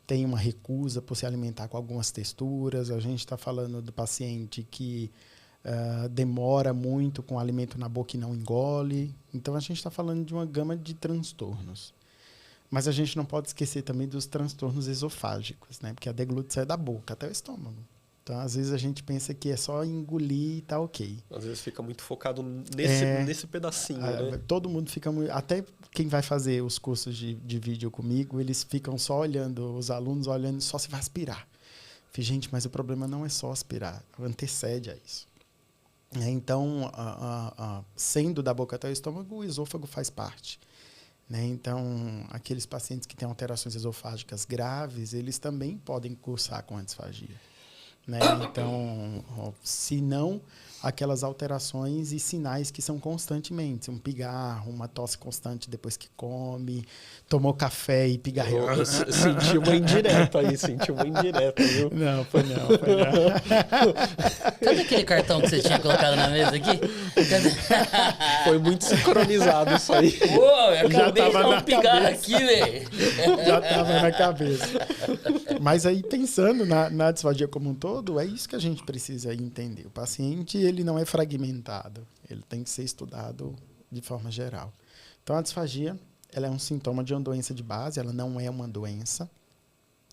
tem uma recusa por se alimentar com algumas texturas. A gente está falando do paciente que demora muito com o alimento na boca e não engole. Então, a gente está falando de uma gama de transtornos. Mas a gente não pode esquecer também dos transtornos esofágicos, né? Porque a deglutição é da boca até o estômago. Então, às vezes, a gente pensa que é só engolir e tá ok. Às vezes fica muito focado nesse pedacinho, né? Todo mundo fica muito... Até quem vai fazer os cursos de vídeo comigo, eles ficam só olhando, os alunos olhando só se vai aspirar. Eu falei, gente, mas o problema não é só aspirar, antecede a isso. Então, sendo da boca até o estômago, o esôfago faz parte, né? Então, aqueles pacientes que têm alterações esofágicas graves, eles também podem cursar com a disfagia, né? Então, se não aquelas alterações e sinais que são constantemente, um pigarro, uma tosse constante depois que come, tomou café e pigarreou. Eu senti uma indireta aí, viu? Não, foi não. Cadê aquele cartão que você tinha colocado na mesa aqui? Cadê? Foi muito sincronizado isso aí. Pô, eu acabei de tava dar na um pigarro cabeça. aqui, velho. Já estava na cabeça. Mas aí, pensando na disfagia como um todo, é isso que a gente precisa entender. O paciente, ele não é fragmentado. Ele tem que ser estudado de forma geral. Então, a disfagia, ela é um sintoma de uma doença de base, ela não é uma doença.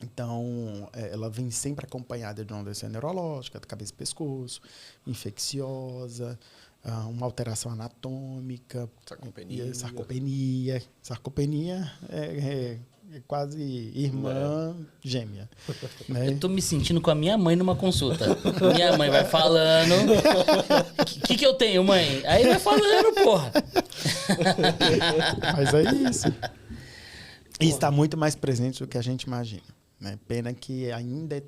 Então, ela vem sempre acompanhada de uma doença neurológica, da cabeça e pescoço, infecciosa, uma alteração anatômica, sarcopenia. Sarcopenia é quase irmã gêmea, né? Eu tô me sentindo com a minha mãe numa consulta. Minha mãe vai falando. O que eu tenho, mãe? Aí vai falando, porra. Mas é isso. E está muito mais presente do que a gente imagina, né? Pena que ainda é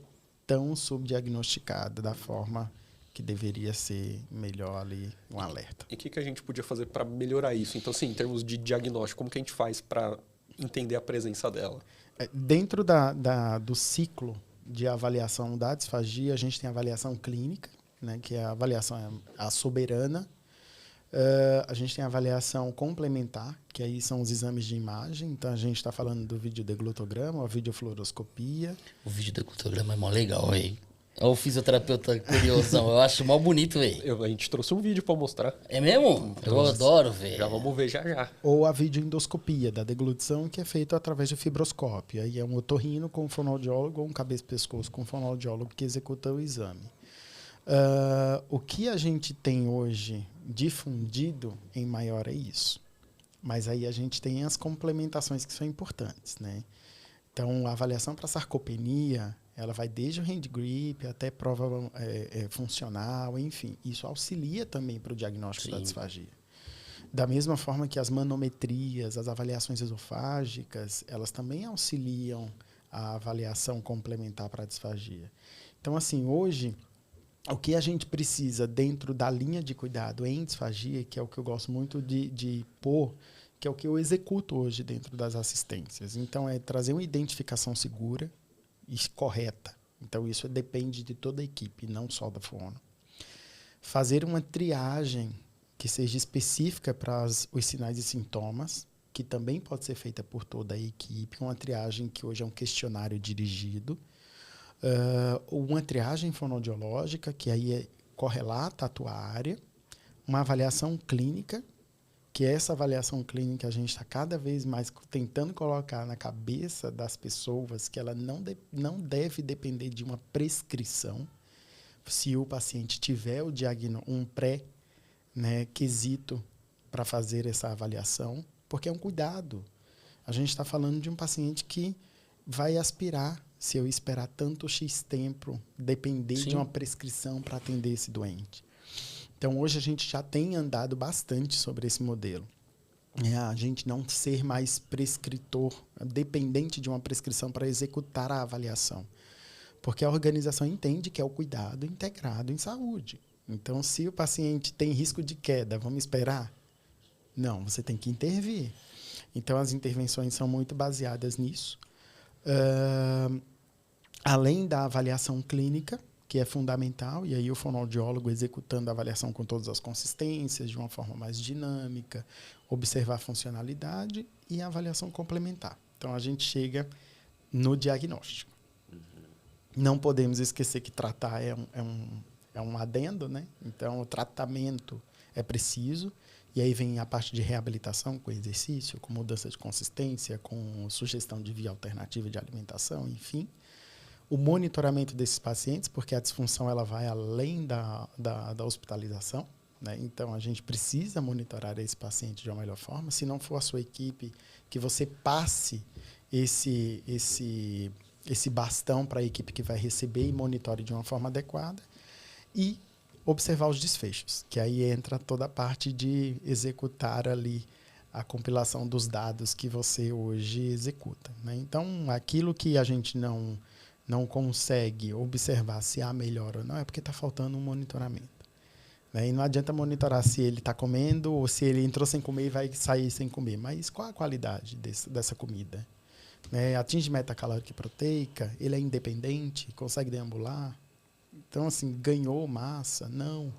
tão subdiagnosticada da forma que deveria ser melhor ali um alerta. E o que a gente podia fazer para melhorar isso? Então, assim, em termos de diagnóstico, como que a gente faz para entender a presença dela? Dentro do ciclo de avaliação da disfagia, a gente tem a avaliação clínica, né, que é a avaliação a soberana. A gente tem a avaliação complementar, que aí são os exames de imagem. Então, a gente está falando do videodeglutograma, a videofluoroscopia. O videodeglutograma é mó legal, velho. Olha o fisioterapeuta curiosão. Eu acho mó bonito, velho. A gente trouxe um vídeo para mostrar. É mesmo? Eu adoro, velho. Já vamos ver já. Ou a videoendoscopia da deglutição, que é feita através de fibroscópio. Aí é um otorrino com um fonoaudiólogo ou um cabeça-pescoço com um fonoaudiólogo que executa o exame. O que a gente tem hoje difundido em maior é isso. Mas aí a gente tem as complementações que são importantes, né? Então, a avaliação para sarcopenia, ela vai desde o hand grip até prova funcional, enfim. Isso auxilia também para o diagnóstico da disfagia. Da mesma forma que as manometrias, as avaliações esofágicas, elas também auxiliam a avaliação complementar para a disfagia. Então, assim, hoje, o que a gente precisa dentro da linha de cuidado em disfagia, que é o que eu gosto muito de pôr, que é o que eu executo hoje dentro das assistências. Então, é trazer uma identificação segura e correta. Então, isso depende de toda a equipe, não só da fono. Fazer uma triagem que seja específica para os sinais e sintomas, que também pode ser feita por toda a equipe, uma triagem que hoje é um questionário dirigido, uma triagem fonoaudiológica, que aí correlata a tua área, uma avaliação clínica, que essa avaliação clínica a gente está cada vez mais tentando colocar na cabeça das pessoas que ela não deve depender de uma prescrição. Se o paciente tiver um quesito para fazer essa avaliação, porque é um cuidado. A gente está falando de um paciente que vai aspirar, se eu esperar tanto X tempo, depender de uma prescrição para atender esse doente. Então, hoje a gente já tem andado bastante sobre esse modelo. A gente não ser mais prescritor, dependente de uma prescrição para executar a avaliação. Porque a organização entende que é o cuidado integrado em saúde. Então, se o paciente tem risco de queda, vamos esperar? Não, você tem que intervir. Então, as intervenções são muito baseadas nisso. Além da avaliação clínica, que é fundamental, e aí o fonoaudiólogo executando a avaliação com todas as consistências, de uma forma mais dinâmica, observar a funcionalidade e a avaliação complementar. Então, a gente chega no diagnóstico. Não podemos esquecer que tratar é um adendo, né? Então, o tratamento é preciso, e aí vem a parte de reabilitação com exercício, com mudança de consistência, com sugestão de via alternativa de alimentação, enfim. O monitoramento desses pacientes, porque a disfunção ela vai além da hospitalização, né? Então, a gente precisa monitorar esse paciente de uma melhor forma. Se não for a sua equipe, que você passe esse bastão para a equipe que vai receber e monitore de uma forma adequada. E observar os desfechos, que aí entra toda a parte de executar ali a compilação dos dados que você hoje executa, né? Então, aquilo que a gente não consegue observar se há melhora ou não, é porque está faltando um monitoramento, né? E não adianta monitorar se ele está comendo ou se ele entrou sem comer e vai sair sem comer. Mas qual a qualidade dessa comida? Né? Atinge meta calórica e proteica? Ele é independente? Consegue deambular? Então, assim, ganhou massa? Não.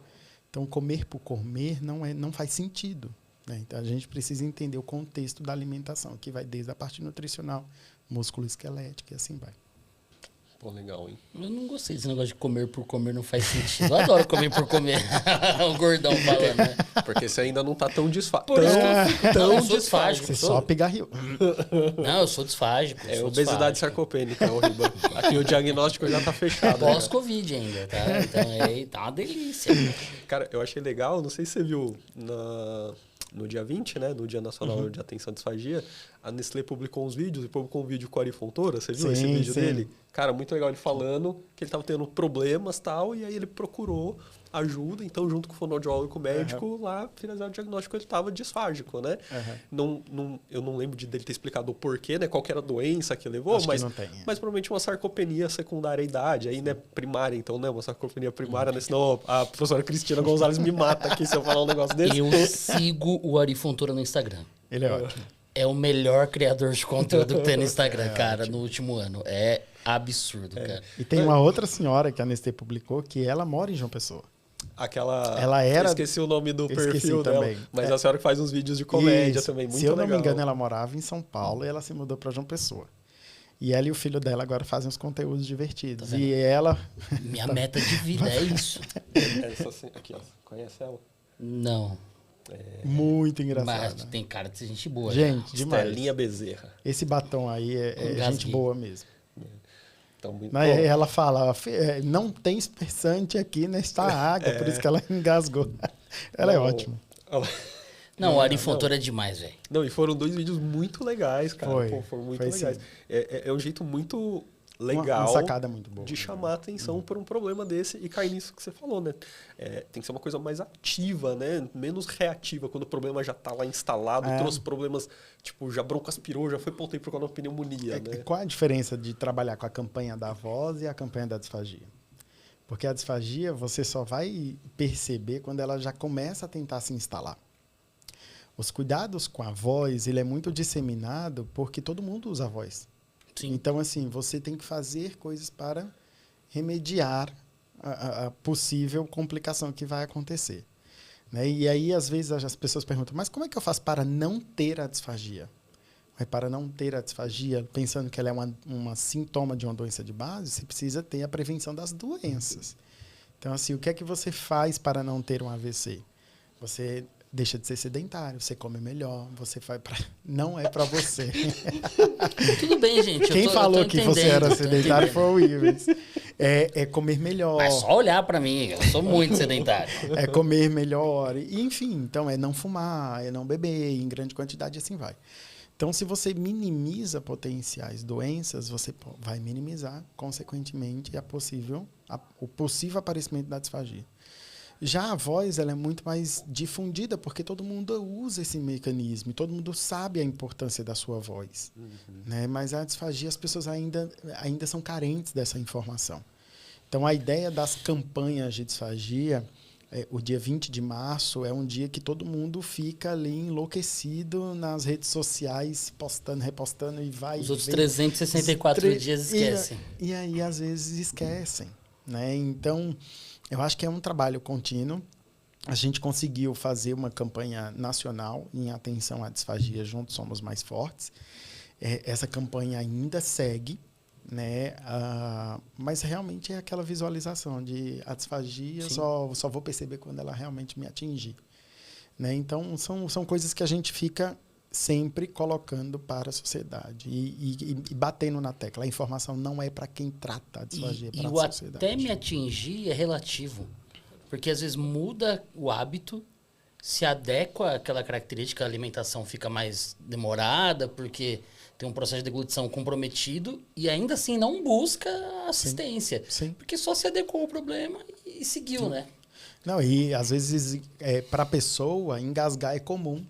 Então, comer por comer não faz sentido, né? Então, a gente precisa entender o contexto da alimentação, que vai desde a parte nutricional, músculo esquelético e assim vai. Pô, legal, hein? Eu não gostei desse negócio de comer por comer, não faz sentido. Eu adoro comer por comer. O gordão falando, né? Porque você ainda não tá tão desfágico. Por isso que eu fico tão desfágico. Você só pigarriou. Não, eu sou desfágico. É obesidade sarcopênica, o Riba. Aqui o diagnóstico já tá fechado. Pós-Covid ainda, tá? Então, tá uma delícia. Cara, eu achei legal, não sei se você viu no dia 20, né, no Dia Nacional de Atenção à Disfagia, a Nestlé publicou uns vídeos, e publicou um vídeo com o Ari Fontoura, você viu esse vídeo dele? Cara, muito legal ele falando que ele estava tendo problemas e tal, e aí ele procurou ajuda, então junto com o fonoaudiólogo e com o médico, lá finalizar o diagnóstico, ele estava disfágico, né? Eu não lembro dele ter explicado o porquê, né, qual que era a doença que levou, mas provavelmente uma sarcopenia secundária à idade, aí, né, primária, então, né, uma sarcopenia primária, né, senão a professora Cristina Gonzalez me mata aqui se eu falar um negócio desse. Eu sigo o Ari Fontoura no Instagram. Ele é ótimo. É o melhor criador de conteúdo que tem no Instagram, cara, no último ano. É absurdo, cara. E tem uma outra senhora que a Nestlé publicou, que ela mora em João Pessoa. Ela era... Esqueci o nome do perfil dela. Também. Mas a senhora que faz uns vídeos de comédia também, muito legal. Se eu não me engano, ela morava em São Paulo e ela se mudou para João Pessoa. E ela e o filho dela agora fazem uns conteúdos divertidos. Tá e ela... Minha meta de vida é isso. Aqui, ó. Conhece ela? Não. Muito engraçado. Mas né? tem cara de ser gente boa. Gente, demais. Estelinha Bezerra. Esse batom aí é gente boa mesmo. Então, muito Mas bom. ela fala, não tem espessante aqui nesta água, por isso que ela engasgou. Ela é Não, ótima. Não, o Ari Fontoura é demais, velho. Não, e foram 2 vídeos muito legais, cara. Foram muito legais. Sim. É um jeito muito legal Uma sacada muito boa. de chamar a atenção por um problema desse e cair nisso que você falou, né? Tem que ser uma coisa mais ativa, né? Menos reativa, quando o problema já tá lá instalado, trouxe problemas, tipo, já broncoaspirou, já foi ponto por causa da pneumonia, né? Qual a diferença de trabalhar com a campanha da voz e a campanha da disfagia? Porque a disfagia você só vai perceber quando ela já começa a tentar se instalar. Os cuidados com a voz, ele é muito disseminado porque todo mundo usa a voz. Sim. Então, assim, você tem que fazer coisas para remediar a possível complicação que vai acontecer. Né? E aí, às vezes, as pessoas perguntam, mas como é que eu faço para não ter a disfagia? Mas para não ter a disfagia, pensando que ela é uma sintoma de uma doença de base, você precisa ter a prevenção das doenças. Então, assim, o que é que você faz para não ter um AVC? Você deixa de ser sedentário, você come melhor, você faz para... Não é para você. Tudo bem, gente. Quem falou que você era sedentário foi o Ives. É comer melhor. Mas só olhar para mim, eu sou muito sedentário. É comer melhor. Enfim, então é não fumar, é não beber em grande quantidade e assim vai. Então, se você minimiza potenciais doenças, você vai minimizar, consequentemente, o possível aparecimento da disfagia. Já a voz ela é muito mais difundida, porque todo mundo usa esse mecanismo, todo mundo sabe a importância da sua voz. Né? Mas a disfagia, as pessoas ainda são carentes dessa informação. Então, a ideia das campanhas de disfagia, o dia 20 de março, é um dia que todo mundo fica ali enlouquecido nas redes sociais, postando, repostando e vai... Os outros 364 dias esquecem. E aí, às vezes, esquecem. Né? Então... Eu acho que é um trabalho contínuo. A gente conseguiu fazer uma campanha nacional em atenção à disfagia, Juntos Somos Mais Fortes. Essa campanha ainda segue, né? Mas realmente é aquela visualização de a disfagia, só vou perceber quando ela realmente me atingir. Né? Então, são coisas que a gente fica sempre colocando para a sociedade e batendo na tecla. A informação não é para quem trata a disfagia, é para a sociedade. Até me atingir é relativo. Porque às vezes muda o hábito, se adequa àquela característica, a alimentação fica mais demorada, porque tem um processo de deglutição comprometido e ainda assim não busca assistência. Sim. Porque só se adequou ao problema e seguiu, né? Não, e às vezes para a pessoa engasgar é comum.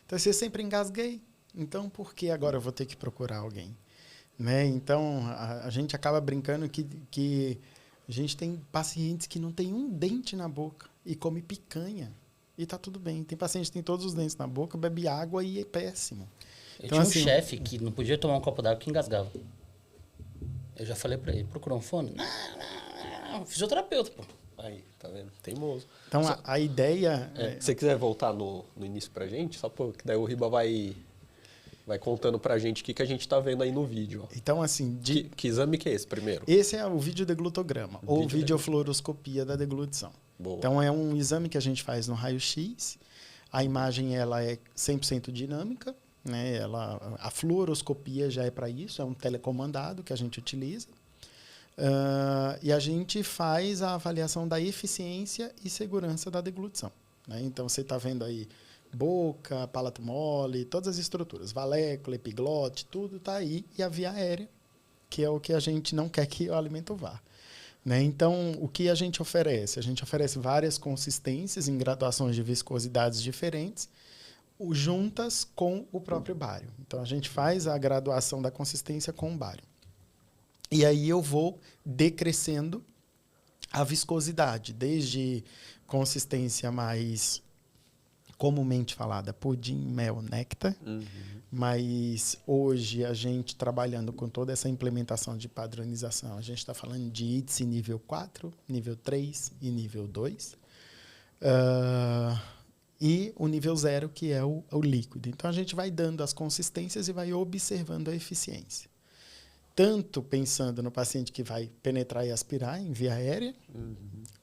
Então, eu sempre engasguei. Então, por que agora eu vou ter que procurar alguém? Né? Então, a gente acaba brincando que a gente tem pacientes que não tem um dente na boca e come picanha. E tá tudo bem. Tem paciente que tem todos os dentes na boca, bebe água e é péssimo. Eu tinha um chefe que não podia tomar um copo d'água que engasgava. Eu já falei para ele, procurou um fone? Não, fisioterapeuta, pô. Aí, tá vendo? Teimoso. Então, a ideia... Se você quiser voltar no início pra gente, só porque daí o Riba vai contando pra gente o que a gente tá vendo aí no vídeo. Ó. Então, assim... Que exame que é esse primeiro? Esse é o videodeglutograma, ou videofluoroscopia da deglutição. Boa. Então, é um exame que a gente faz no raio-x. A imagem ela é 100% dinâmica. Né? A fluoroscopia já é para isso, é um telecomandado que a gente utiliza. E a gente faz a avaliação da eficiência e segurança da deglutição. Né? Então, você está vendo aí boca, palato mole, todas as estruturas, valécula, epiglote, tudo está aí. E a via aérea, que é o que a gente não quer que o alimento vá. Né? Então, o que a gente oferece? A gente oferece várias consistências em graduações de viscosidades diferentes, juntas com o próprio bário. Então, a gente faz a graduação da consistência com o bário. E aí eu vou decrescendo a viscosidade, desde consistência mais comumente falada, pudim, mel, néctar. Mas hoje a gente trabalhando com toda essa implementação de padronização, a gente está falando de ITSE nível 4, nível 3 e nível 2. E o nível 0, que é o líquido. Então, a gente vai dando as consistências e vai observando a eficiência. Tanto pensando no paciente que vai penetrar e aspirar em via aérea,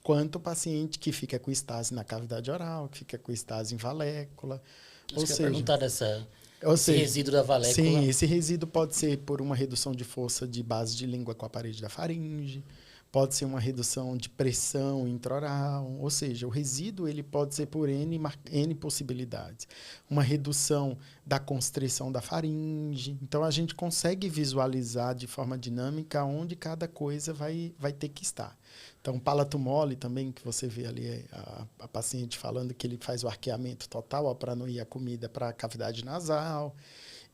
quanto o paciente que fica com estase na cavidade oral, que fica com estase em valécula. Ou seja, perguntar Ou Esse seja, resíduo da valécula. sim, esse resíduo pode ser por uma redução de força de base de língua com a parede da faringe, pode ser uma redução de pressão intraoral, ou seja, o resíduo ele pode ser por N possibilidades. Uma redução da constrição da faringe. Então, a gente consegue visualizar de forma dinâmica onde cada coisa vai ter que estar. Então, palato mole também, que você vê ali a paciente falando que ele faz o arqueamento total para não ir a comida para a cavidade nasal.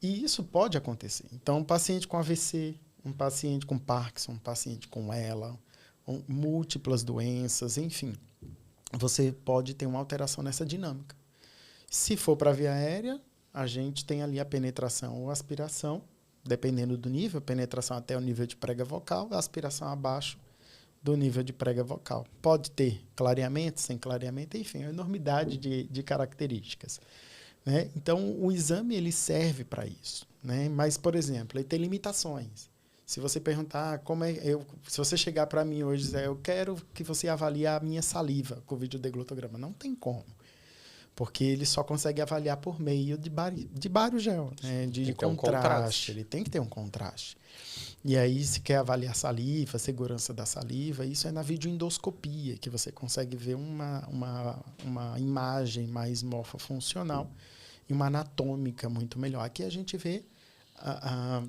E isso pode acontecer. Então, um paciente com AVC, um paciente com Parkinson, um paciente com ELA, múltiplas doenças, enfim, você pode ter uma alteração nessa dinâmica. Se for para a via aérea, a gente tem ali a penetração ou aspiração, dependendo do nível, penetração até o nível de prega vocal, aspiração abaixo do nível de prega vocal. Pode ter clareamento, sem clareamento, enfim, uma enormidade de características. Né? Então, o exame ele serve para isso. Né? Mas, por exemplo, ele tem limitações. Se você perguntar se você chegar para mim hoje e dizer, eu quero que você avalie a minha saliva com videodeglutograma, não tem como. Porque ele só consegue avaliar por meio de barogel, né? de contraste. Ele tem que ter um contraste. E aí, se quer avaliar saliva, segurança da saliva, isso é na videoendoscopia, que você consegue ver uma imagem mais morfofuncional e uma anatômica muito melhor. Aqui a gente vê a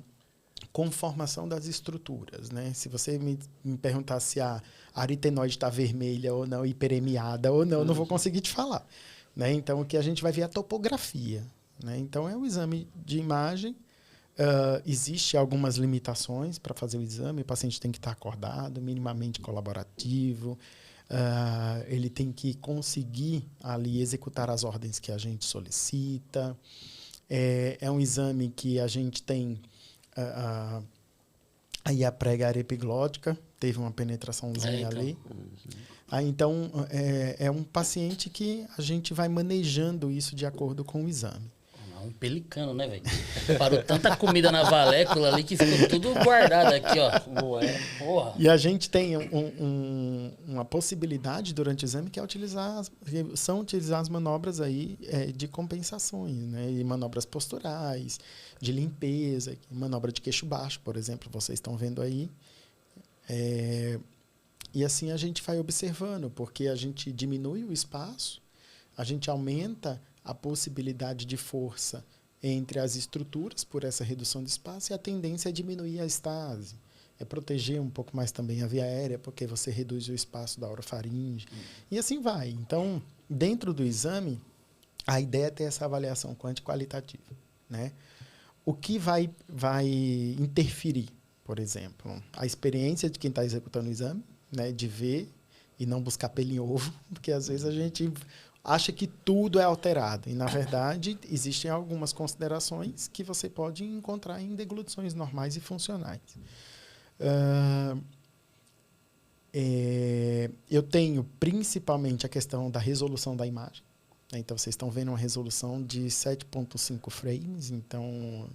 conformação das estruturas. Né? Se você me perguntar se a aritenoide está vermelha ou não, hiperemiada ou não, eu não vou conseguir te falar. Né? Então, o que a gente vai ver é a topografia. Né? Então, é um exame de imagem. Existe algumas limitações para fazer o exame. O paciente tem que estar acordado, minimamente colaborativo. Ele tem que conseguir ali executar as ordens que a gente solicita. É um exame que a gente tem aí a prega arepiglótica, teve uma penetraçãozinha ali. Então, é um paciente que a gente vai manejando isso de acordo com o exame. Um pelicano, né, velho? Parou tanta comida na valécula ali que ficou tudo guardado aqui, ó. Não é? Porra. E a gente tem uma possibilidade durante o exame que é utilizar as manobras aí, de compensações, né? E manobras posturais, de limpeza, manobra de queixo baixo, por exemplo, vocês estão vendo aí. E assim a gente vai observando, porque a gente diminui o espaço, a gente aumenta a possibilidade de força entre as estruturas por essa redução de espaço e a tendência é diminuir a estase. É proteger um pouco mais também a via aérea, porque você reduz o espaço da orofaringe. E assim vai. Então, dentro do exame, a ideia é ter essa avaliação quanti-qualitativa. Né? O que vai interferir, por exemplo, a experiência de quem está executando o exame, né, de ver e não buscar pelo em ovo, porque às vezes a gente acha que tudo é alterado. E, na verdade, existem algumas considerações que você pode encontrar em deglutições normais e funcionais. Eu tenho principalmente a questão da resolução da imagem. Então, vocês estão vendo uma resolução de 7.5 frames. Então,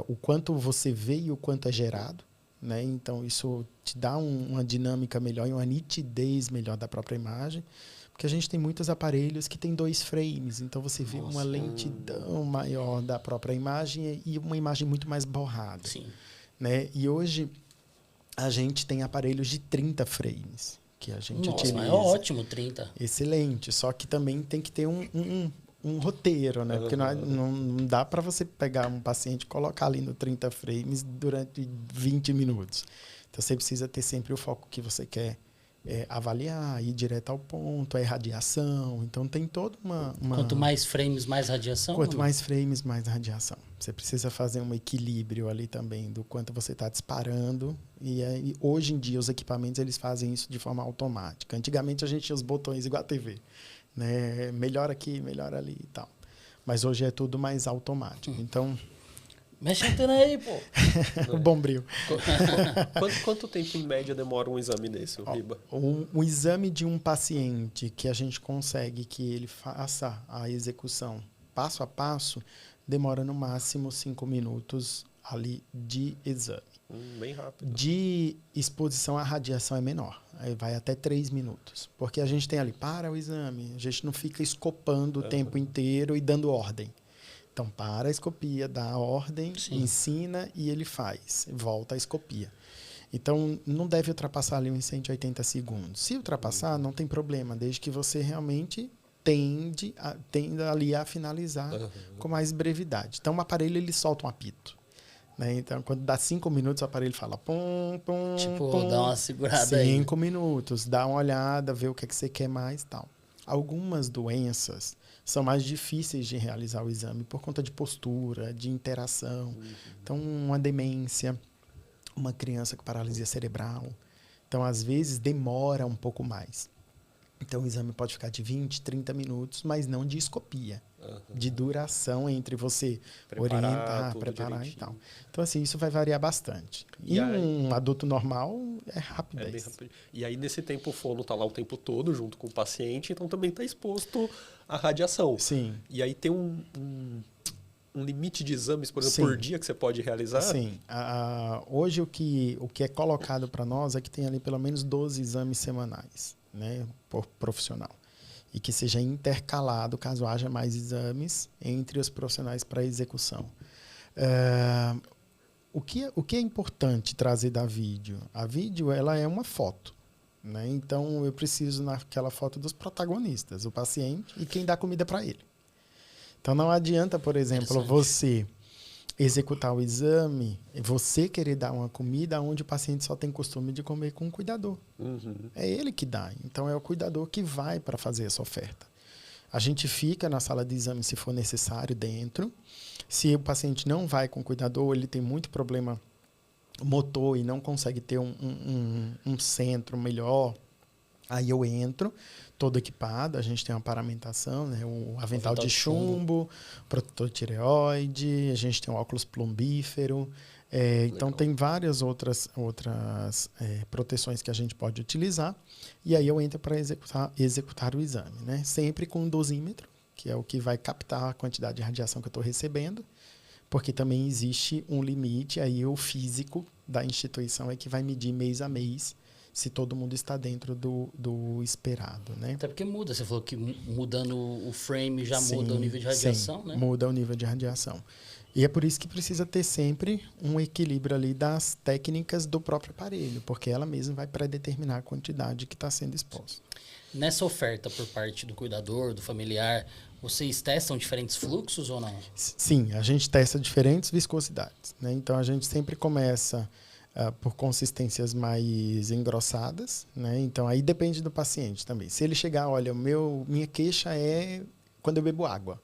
o quanto você vê e o quanto é gerado. Né? Então, isso te dá uma dinâmica melhor e uma nitidez melhor da própria imagem. Porque a gente tem muitos aparelhos que tem 2 frames. Então, você vê uma lentidão maior da própria imagem e uma imagem muito mais borrada. Sim. Né? E hoje, a gente tem aparelhos de 30 frames que a gente utiliza. Mas é ótimo, 30. Excelente. Só que também tem que ter um roteiro, né? Porque não dá para você pegar um paciente e colocar ali no 30 frames durante 20 minutos. Então, você precisa ter sempre o foco que você quer avaliar, ir direto ao ponto, a irradiação. Então, tem toda uma... Quanto mais frames, mais radiação? Quanto mais frames, mais radiação. Você precisa fazer um equilíbrio ali também do quanto você está disparando. E hoje em dia, os equipamentos eles fazem isso de forma automática. Antigamente, a gente tinha os botões igual a TV. Né? Melhor aqui, melhor ali e tal. Mas hoje é tudo mais automático. Então... Mexe a antena aí, pô. O bombril. Quanto tempo, em média, demora um exame desse, Riba? Um exame de um paciente que a gente consegue que ele faça a execução passo a passo, demora no máximo 5 minutos ali de exame. Bem rápido. De exposição à radiação é menor. Aí vai até 3 minutos. Porque a gente tem ali, para o exame, a gente não fica escopando o tempo inteiro e dando ordem. Então, para a escopia, dá a ordem, Sim. ensina e ele faz. Volta à escopia. Então, não deve ultrapassar ali uns 180 segundos. Se ultrapassar, não tem problema, desde que você realmente tenda ali a finalizar com mais brevidade. Então, o aparelho ele solta um apito. Né? Então, quando dá 5 minutos, o aparelho fala pum, pum, Tipo, pum. dá uma segurada aí. 5 minutos, dá uma olhada, vê o que você quer mais e tal. Algumas doenças são mais difíceis de realizar o exame por conta de postura, de interação. Então, uma demência, uma criança com paralisia cerebral. Então, às vezes, demora um pouco mais. Então, o exame pode ficar de 20, 30 minutos, mas não de escopia. De duração entre você orientar, preparar e tal. Então, assim, isso vai variar bastante. E um adulto normal é rapidez. Bem rápido. E aí, nesse tempo, o fono está lá o tempo todo, junto com o paciente, então também está exposto à radiação. Sim. E aí tem um limite de exames, por exemplo, Sim. por dia que você pode realizar? Sim. Hoje, o que é colocado para nós é que tem ali pelo menos 12 exames semanais, né, por profissional. E que seja intercalado, caso haja mais exames, entre os profissionais para execução. O que é importante trazer da vídeo? A vídeo ela é uma foto. Né? Então, eu preciso naquela foto dos protagonistas, o paciente e quem dá comida para ele. Então, não adianta, por exemplo, você executar o exame, você querer dar uma comida onde o paciente só tem costume de comer com o cuidador. É ele que dá. Então, é o cuidador que vai para fazer essa oferta. A gente fica na sala de exame, se for necessário, dentro. Se o paciente não vai com o cuidador, ele tem muito problema motor e não consegue ter um centro melhor, aí eu entro, todo equipado, a gente tem uma paramentação, né? O avental de chumbo, protetor de tireoide, a gente tem um óculos plombífero, então tem várias outras proteções que a gente pode utilizar, e aí eu entro para executar o exame, né? Sempre com um dosímetro, que é o que vai captar a quantidade de radiação que eu estou recebendo, porque também existe um limite, aí o físico da instituição é que vai medir mês a mês se todo mundo está dentro do esperado, né? Até porque muda, você falou que mudando o frame já muda o nível de radiação, né? Muda o nível de radiação. E é por isso que precisa ter sempre um equilíbrio ali das técnicas do próprio aparelho, porque ela mesma vai predeterminar a quantidade que está sendo exposta. Nessa oferta por parte do cuidador, do familiar, vocês testam diferentes fluxos ou não? Sim, a gente testa diferentes viscosidades, né? Então, a gente sempre começa por consistências mais engrossadas, né? Então, aí depende do paciente também. Se ele chegar, olha, minha queixa é quando eu bebo água.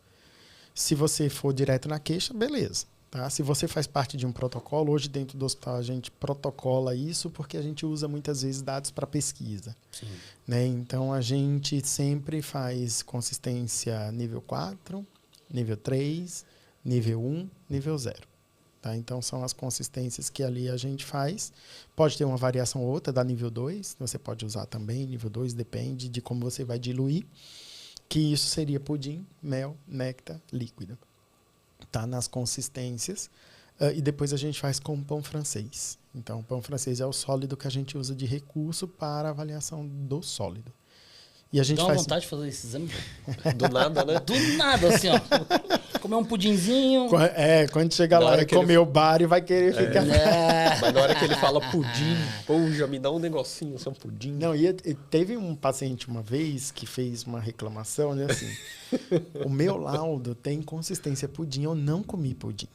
Se você for direto na queixa, beleza. Tá? Se você faz parte de um protocolo, hoje dentro do hospital a gente protocola isso porque a gente usa muitas vezes dados para pesquisa. Sim. Né? Então, a gente sempre faz consistência nível 4, nível 3, nível 1, nível 0. Tá? Então, são as consistências que ali a gente faz. Pode ter uma variação ou outra da nível 2, você pode usar também, nível 2, depende de como você vai diluir, que isso seria pudim, mel, néctar, líquido. Tá? Nas consistências. E depois a gente faz com pão francês. Então, o pão francês é o sólido que a gente usa de recurso para a avaliação do sólido. E a gente dá uma faz vontade de fazer esse exame? Do nada, né? Do nada, assim, ó. Comer um pudinzinho. Quando chegar lá e comer o bar e vai querer ficar... Mas na hora que ele fala pudim, pô, já me dá um negocinho, assim, um pudim. Não, e teve um paciente uma vez que fez uma reclamação, né, assim, o meu laudo tem consistência pudim, eu não comi pudim.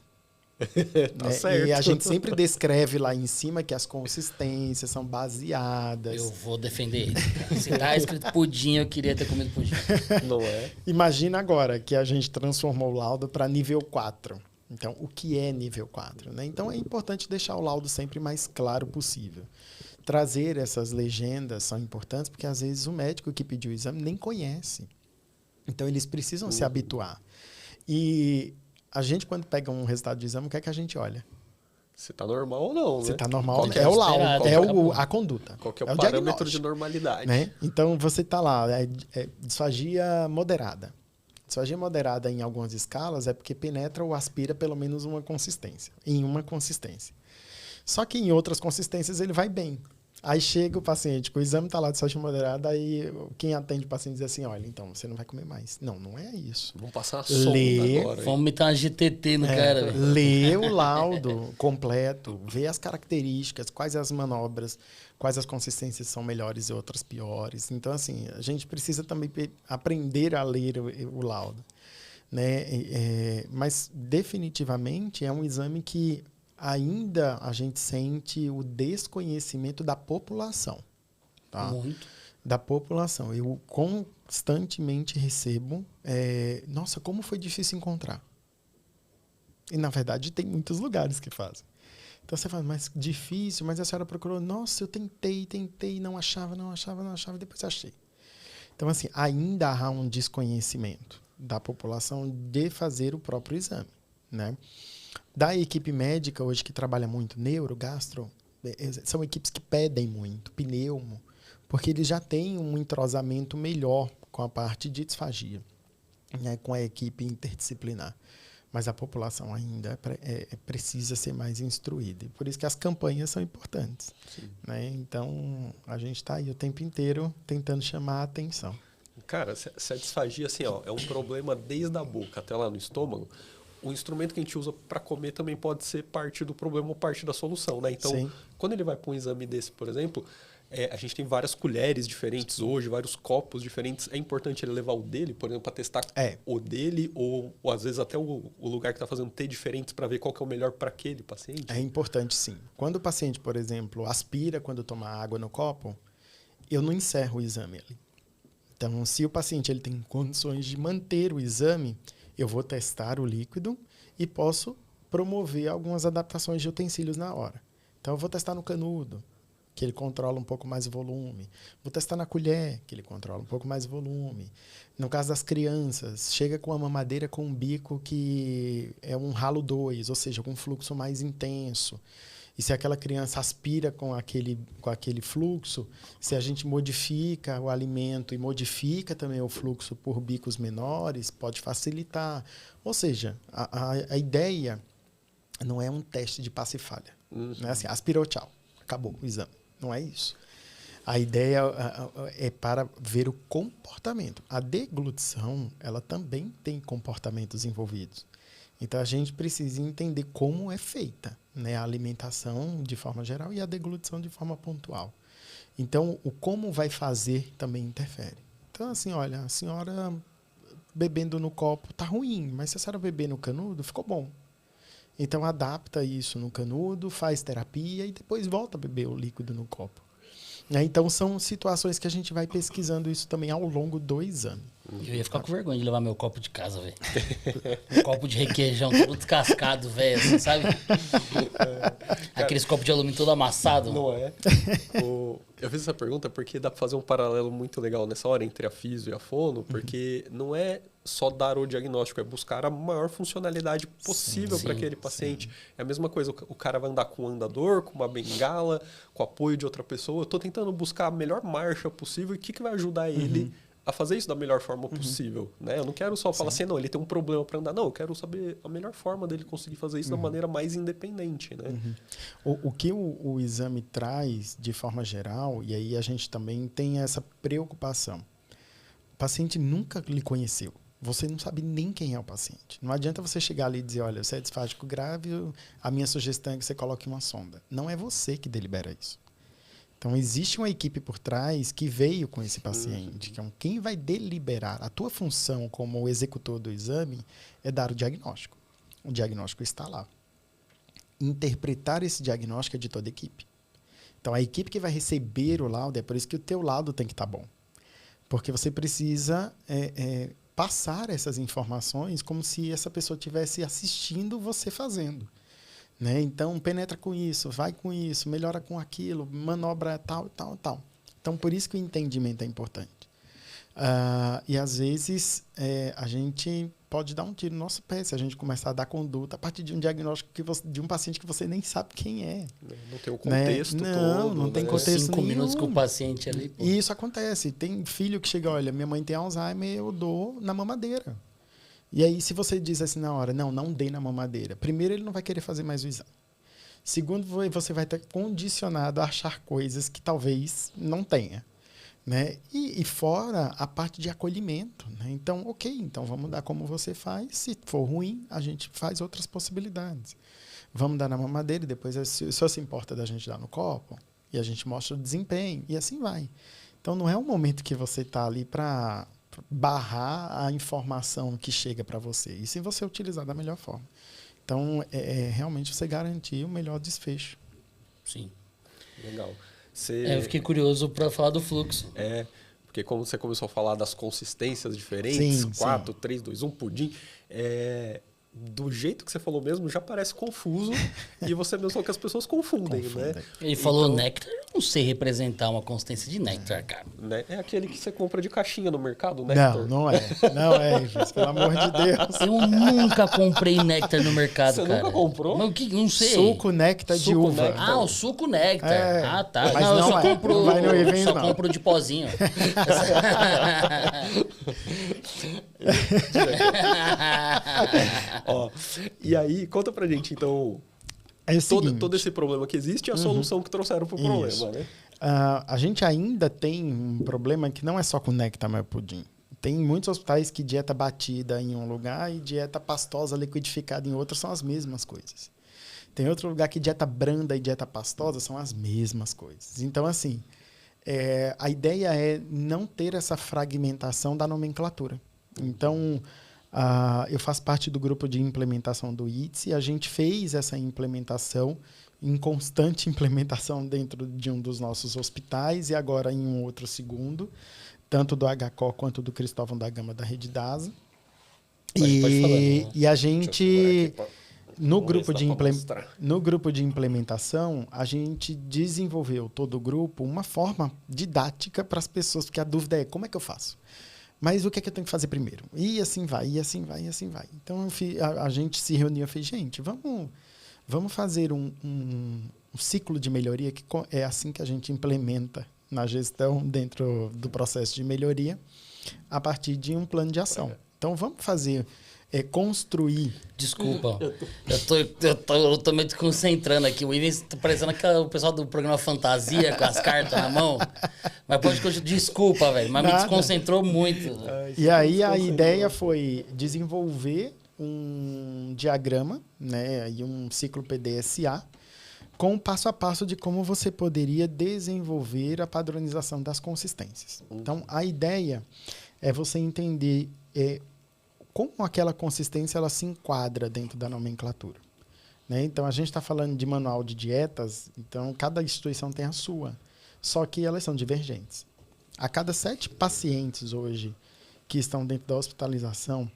Tá certo. E a gente sempre descreve lá em cima que as consistências são baseadas. Eu vou defender ele. Se tá escrito pudim, eu queria ter comido pudim. Não é? Imagina agora que a gente transformou o laudo para nível 4. Então, o que é nível 4? Né? Então, é importante deixar o laudo sempre mais claro possível. Trazer essas legendas são importantes porque, às vezes, o médico que pediu o exame nem conhece. Então, eles precisam se habituar. E a gente, quando pega um resultado de exame, o que é que a gente olha? Se tá normal ou não, né? Se tá normal, é o laudo, esperado, a conduta. Qual que é o diagnóstico, parâmetro de normalidade? né? Então, você tá lá, disfagia moderada. Disfagia moderada em algumas escalas é porque penetra ou aspira pelo menos uma consistência. Em uma consistência. Só que em outras consistências ele vai bem. Aí chega o paciente, com o exame está lá de saúde moderada, aí quem atende o paciente diz assim, olha, então você não vai comer mais. Não, não é isso. Vamos passar a sonda agora. Vamos meter uma GTT no cara. Velho. Lê o laudo completo, vê as características, quais as manobras, quais as consistências são melhores e outras piores. Então, assim, a gente precisa também aprender a ler o laudo. Né? Mas, definitivamente, é um exame que ainda a gente sente o desconhecimento da população. Tá? Muito. Da população. Eu constantemente recebo, nossa, como foi difícil encontrar. E, na verdade, tem muitos lugares que fazem. Então, você fala, mas difícil, mas a senhora procurou. Nossa, eu tentei, não achava, e depois achei. Então, assim, ainda há um desconhecimento da população de fazer o próprio exame, né? Da equipe médica hoje que trabalha muito neuro, gastro, são equipes que pedem muito, pneumo, porque eles já têm um entrosamento melhor com a parte de disfagia, né, com a equipe interdisciplinar. Mas a população ainda precisa ser mais instruída. E por isso que as campanhas são importantes. Né? Então, a gente está aí o tempo inteiro tentando chamar a atenção. Cara, se a disfagia assim, ó, é um problema desde a boca até lá no estômago, o instrumento que a gente usa para comer também pode ser parte do problema ou parte da solução, né? Então, Sim. Quando ele vai para um exame desse, por exemplo, a gente tem várias colheres diferentes hoje, vários copos diferentes. É importante ele levar o dele, por exemplo, para testar o dele ou às vezes até o lugar que está fazendo ter diferentes para ver qual que é o melhor para aquele paciente? É importante, sim. Quando o paciente, por exemplo, aspira quando toma água no copo, eu não encerro o exame ali. Então, se o paciente ele tem condições de manter o exame, eu vou testar o líquido e posso promover algumas adaptações de utensílios na hora. Então, eu vou testar no canudo, que ele controla um pouco mais o volume. Vou testar na colher, que ele controla um pouco mais o volume. No caso das crianças, chega com a mamadeira com um bico que é um ralo 2, ou seja, com um fluxo mais intenso. E se aquela criança aspira com aquele fluxo, se a gente modifica o alimento e modifica também o fluxo por bicos menores, pode facilitar. Ou seja, a ideia não é um teste de passe e falha. Não é assim, aspirou, tchau, acabou o exame. Não é isso. A ideia é para ver o comportamento. A deglutição, ela também tem comportamentos envolvidos. Então, a gente precisa entender como é feita, né, a alimentação de forma geral e a deglutição de forma pontual. Então, o como vai fazer também interfere. Então, assim, olha, a senhora bebendo no copo tá ruim, mas se a senhora beber no canudo, ficou bom. Então, adapta isso no canudo, faz terapia e depois volta a beber o líquido no copo. Então, são situações que a gente vai pesquisando isso também ao longo do exame. Eu ia ficar com vergonha de levar meu copo de casa, velho. Um copo de requeijão todo descascado, velho, assim, sabe? Aqueles copos de alumínio todo amassado. Não é? Eu fiz essa pergunta porque dá para fazer um paralelo muito legal nessa hora entre a fisio e a fono, porque não é só dar o diagnóstico, é buscar a maior funcionalidade possível para aquele paciente. Sim. É a mesma coisa, o cara vai andar com um andador, com uma bengala, com apoio de outra pessoa. Eu estou tentando buscar a melhor marcha possível e o que vai ajudar ele a fazer isso da melhor forma possível. Né? Eu não quero só falar assim, não, ele tem um problema para andar. Não, eu quero saber a melhor forma dele conseguir fazer isso da maneira mais independente. Né? O que o exame traz de forma geral, e aí a gente também tem essa preocupação. O paciente nunca lhe conheceu. Você não sabe nem quem é o paciente. Não adianta você chegar ali e dizer, olha, você é disfágico grave, a minha sugestão é que você coloque uma sonda. Não é você que delibera isso. Então, existe uma equipe por trás que veio com esse paciente. Então, quem vai deliberar? A tua função como executor do exame é dar o diagnóstico. O diagnóstico está lá. Interpretar esse diagnóstico é de toda a equipe. Então, a equipe que vai receber o laudo, é por isso que o teu laudo tem que estar bom. Porque você precisa passar essas informações como se essa pessoa estivesse assistindo você fazendo. Né? Então, penetra com isso, vai com isso, melhora com aquilo, manobra tal. Então, por isso que o entendimento é importante. E, às vezes, a gente pode dar um tiro no nosso pé se a gente começar a dar conduta a partir de um diagnóstico de um paciente que você nem sabe quem é. Não tem o contexto todo. Não tem contexto 5 minutos com o paciente ali. Pô. E isso acontece. Tem filho que chega, olha, minha mãe tem Alzheimer, eu dou na mamadeira. E aí, se você diz assim na hora, não dê na mamadeira, primeiro ele não vai querer fazer mais o exame. Segundo, você vai estar condicionado a achar coisas que talvez não tenha. Né? E fora a parte de acolhimento. Né? Então, ok, então vamos dar como você faz. Se for ruim, a gente faz outras possibilidades. Vamos dar na mamadeira e depois, se o senhor se importa da gente dar no copo, e a gente mostra o desempenho, e assim vai. Então, não é um momento que você está ali para barrar a informação que chega para você. E se você utilizar da melhor forma. Então, realmente você garantir o melhor desfecho. Sim. Legal. Eu fiquei curioso para falar do fluxo. Porque como você começou a falar das consistências diferentes, Sim, 4, 3, 2, 1, pudim, do jeito que você falou mesmo, já parece confuso e você mesmo falou que as pessoas confundem, né? Ele falou néctar, eu não sei representar uma consistência de néctar, cara. Né? É aquele que você compra de caixinha no mercado, néctar? Não é, Ives, pelo amor de Deus. Eu nunca comprei néctar no mercado, Você cara. nunca comprou? Não sei. Suco néctar de Suco uva. néctar. O suco néctar. Ah, tá. Mas Não, eu não só é. compro, Não vai no evento, só não. compro de pozinho. Ó, e aí, conta pra gente, então, É o seguinte, todo esse problema que existe e a solução que trouxeram pro problema, Isso. né? A gente ainda tem um problema que não é só com néctar, mas pudim. Tem muitos hospitais que dieta batida em um lugar e dieta pastosa liquidificada em outro são as mesmas coisas. Tem outro lugar que dieta branda e dieta pastosa são as mesmas coisas. Então, assim, a ideia é não ter essa fragmentação da nomenclatura. Então, eu faço parte do grupo de implementação do ITSE e a gente fez essa implementação em constante implementação dentro de um dos nossos hospitais e agora em um outro segundo, tanto do HCO quanto do Cristóvão da Gama da Rede DASA. Pode falar, né? E a gente, no grupo de implementação, a gente desenvolveu todo o grupo uma forma didática para as pessoas, porque a dúvida é como é que eu faço? Mas o que é que eu tenho que fazer primeiro? E assim vai, e assim vai, e assim vai. Então a gente se reuniu e fez, gente, vamos fazer um ciclo de melhoria, que é assim que a gente implementa na gestão dentro do processo de melhoria, a partir de um plano de ação. Então, vamos fazer, construir... Desculpa, eu tô me desconcentrando aqui. O Ives tá parecendo o pessoal do programa Fantasia com as cartas na mão. Mas pode continuar. Desculpa, velho, mas me desconcentrou muito. E aí a ideia foi desenvolver um diagrama, né, e um ciclo PDSA, com o passo a passo de como você poderia desenvolver a padronização das consistências. Então, a ideia é você entender como aquela consistência ela se enquadra dentro da nomenclatura. Né? Então, a gente está falando de manual de dietas, então cada instituição tem a sua, só que elas são divergentes. A cada 7 pacientes hoje que estão dentro da hospitalização,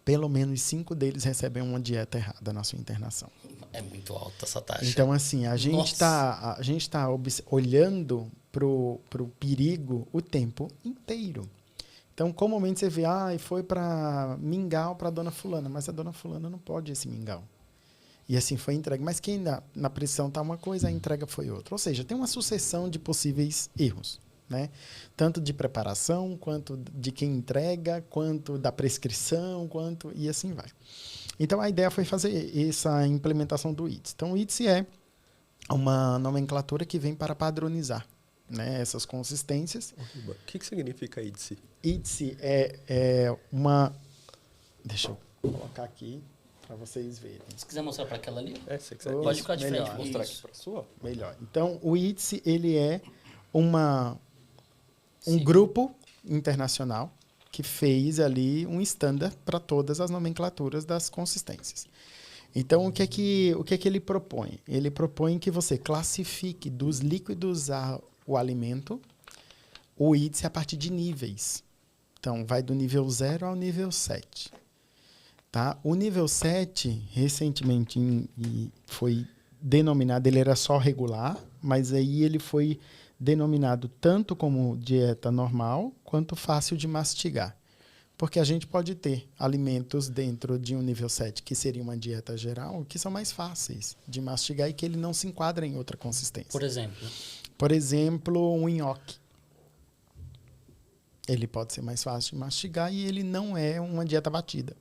pelo menos 5 deles recebem uma dieta errada na sua internação. É muito alta essa taxa. Então, assim, a gente está olhando para o perigo o tempo inteiro. Então, comumente você vê, foi para mingau para a dona fulana, mas a dona fulana não pode esse mingau. E assim foi entregue. Mas quem na pressão está uma coisa, a entrega foi outra. Ou seja, tem uma sucessão de possíveis erros. Né? Tanto de preparação, quanto de quem entrega, quanto da prescrição, e assim vai. Então, a ideia foi fazer essa implementação do ITSE. Então, o ITSE é uma nomenclatura que vem para padronizar, né, essas consistências. O que significa ITSE? ITSE é uma... Deixa eu colocar aqui para vocês verem. Se quiser mostrar para aquela ali, se quiser. pode ficar de frente. Mostrar aqui para a sua? Melhor. Então, o ITSE ele é um grupo internacional que fez ali um standard para todas as nomenclaturas das consistências. Então, o que é que ele propõe? Ele propõe que você classifique dos líquidos ao alimento o ITSE a partir de níveis. Então, vai do nível 0 ao nível 7. Tá? O nível 7, recentemente foi denominado, ele era só regular, mas aí ele foi denominado tanto como dieta normal, quanto fácil de mastigar. Porque a gente pode ter alimentos dentro de um nível 7, que seria uma dieta geral, que são mais fáceis de mastigar e que ele não se enquadra em outra consistência. Por exemplo, um nhoque. Ele pode ser mais fácil de mastigar e ele não é uma dieta batida.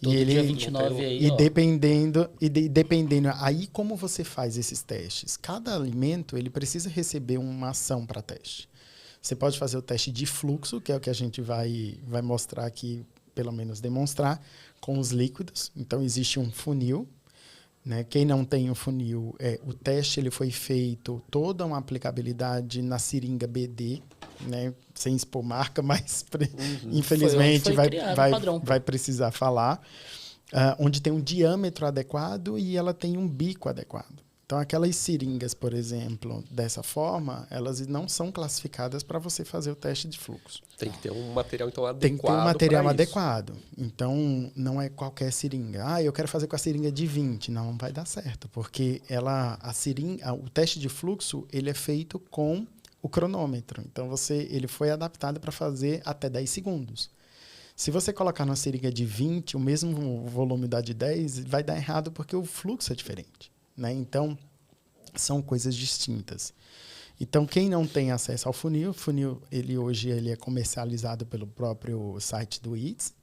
Todo ele, dia 29 aí, e ó. dependendo, aí como você faz esses testes? Cada alimento ele precisa receber uma ação para teste. Você pode fazer o teste de fluxo, que é o que a gente vai mostrar aqui, pelo menos demonstrar, com os líquidos. Então, existe um funil. Né? Quem não tem o funil, o teste ele foi feito, toda uma aplicabilidade na seringa BD, né? Sem expor marca, mas infelizmente vai precisar falar, onde tem um diâmetro adequado e ela tem um bico adequado. Então, aquelas seringas, por exemplo, dessa forma, elas não são classificadas para você fazer o teste de fluxo. Tem que ter um material, então, adequado. Tem que ter um material adequado. Então, não é qualquer seringa. Eu quero fazer com a seringa de 20. Não vai dar certo, porque o teste de fluxo ele é feito com o cronômetro. Então, ele foi adaptado para fazer até 10 segundos. Se você colocar numa seringa de 20, o mesmo volume da de 10, vai dar errado porque o fluxo é diferente. Né? Então, são coisas distintas. Então, quem não tem acesso ao funil, hoje ele é comercializado pelo próprio site do ITS,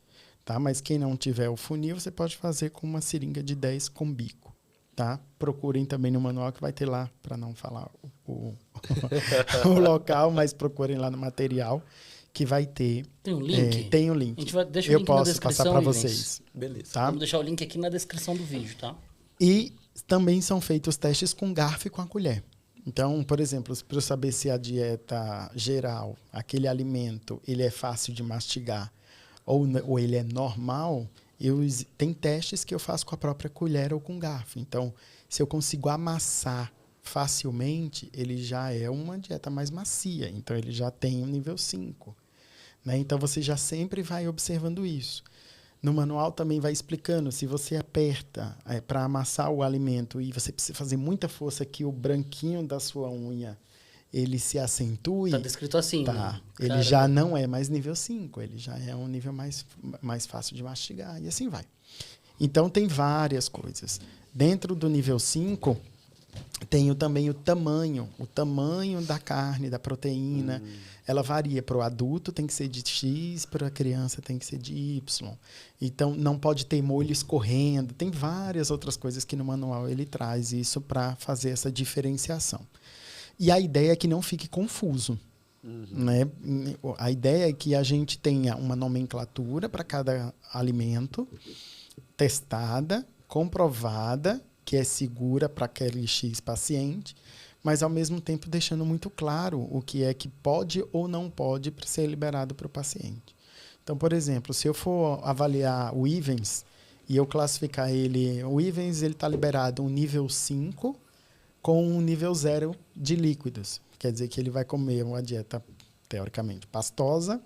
tá? Mas quem não tiver o funil, você pode fazer com uma seringa de 10 com bico. Tá? Procurem também no manual que vai ter lá, para não falar o local, mas procurem lá no material que vai ter. Tem um link? Tem um link. A gente vai deixar o link na descrição. Passar para vocês. Beleza. Tá? Vamos deixar o link aqui na descrição do vídeo, tá? E também são feitos testes com garfo e com a colher. Então, por exemplo, para eu saber se a dieta geral, aquele alimento, ele é fácil de mastigar ou ele é normal, tem testes que eu faço com a própria colher ou com garfo. Então, se eu consigo amassar facilmente, ele já é uma dieta mais macia. Então, ele já tem um nível 5. Né? Então, você já sempre vai observando isso. No manual também vai explicando, se você aperta para amassar o alimento e você precisa fazer muita força que o branquinho da sua unha ele se acentue. Tá descrito assim. Tá. Né? Ele já não é mais nível 5, ele já é um nível mais fácil de mastigar e assim vai. Então tem várias coisas. Dentro do nível 5, tem também o tamanho da carne, da proteína. Ela varia. Para o adulto tem que ser de X, para a criança tem que ser de Y. Então, não pode ter molho escorrendo. Tem várias outras coisas que no manual ele traz isso para fazer essa diferenciação. E a ideia é que não fique confuso. Né? A ideia é que a gente tenha uma nomenclatura para cada alimento, testada, comprovada, que é segura para aquele X paciente, mas ao mesmo tempo deixando muito claro o que é que pode ou não pode ser liberado para o paciente. Então, por exemplo, se eu for avaliar o Ivens e eu classificar ele, o Ivens está liberado um nível 5 com um nível 0 de líquidos. Quer dizer que ele vai comer uma dieta, teoricamente, pastosa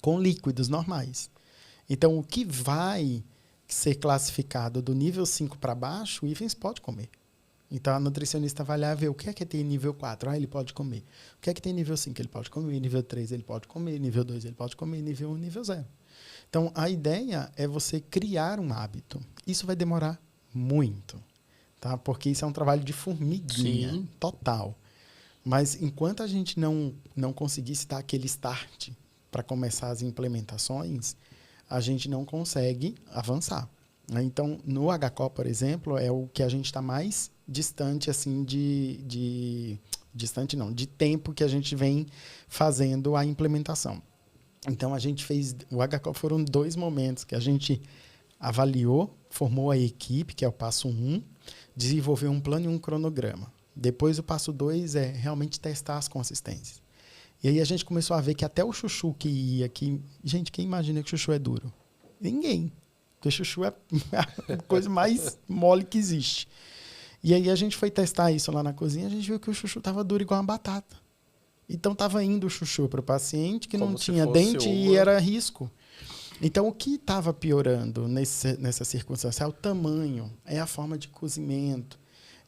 com líquidos normais. Então, o que vai ser classificado do nível 5 para baixo, o Ivens pode comer. Então, a nutricionista vai lá ver o que é que tem nível 4. Ele pode comer. O que é que tem nível 5? Ele pode comer. Nível 3, ele pode comer. Nível 2, ele pode comer. Nível 1, nível 0. Então, a ideia é você criar um hábito. Isso vai demorar muito, tá? Porque isso é um trabalho de formiguinha. Total. Mas, enquanto a gente não conseguisse dar aquele start para começar as implementações, a gente não consegue avançar. Então, no HCO, por exemplo, é o que a gente está mais distante, assim, distante não, de tempo que a gente vem fazendo a implementação. Então, a gente fez... O HCO foram 2 momentos que a gente avaliou, formou a equipe, que é o passo 1, desenvolveu um plano e um cronograma. Depois, o passo 2 é realmente testar as consistências. E aí a gente começou a ver que até o chuchu que ia... Gente, quem imagina que chuchu é duro? Ninguém. Porque chuchu é a coisa mais mole que existe. E aí a gente foi testar isso lá na cozinha, a gente viu que o chuchu estava duro igual uma batata. Então estava indo o chuchu para o paciente que não tinha dente e era risco. Então o que estava piorando nessa circunstância é o tamanho, é a forma de cozimento,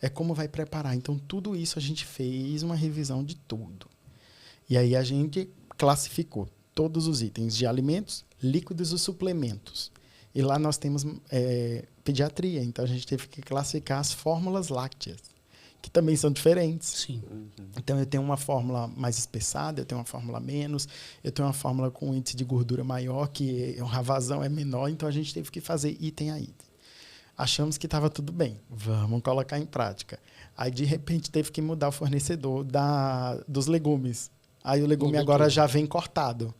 é como vai preparar. Então tudo isso a gente fez uma revisão de tudo. E aí a gente classificou todos os itens de alimentos, líquidos e suplementos. E lá nós temos pediatria, então a gente teve que classificar as fórmulas lácteas, que também são diferentes. Sim. Então, eu tenho uma fórmula mais espessada, eu tenho uma fórmula menos, eu tenho uma fórmula com índice de gordura maior, que a vazão é menor, então a gente teve que fazer item a item. Achamos que estava tudo bem, vamos colocar em prática. Aí, de repente, teve que mudar o fornecedor dos legumes. Aí, o legume agora já vem cortado.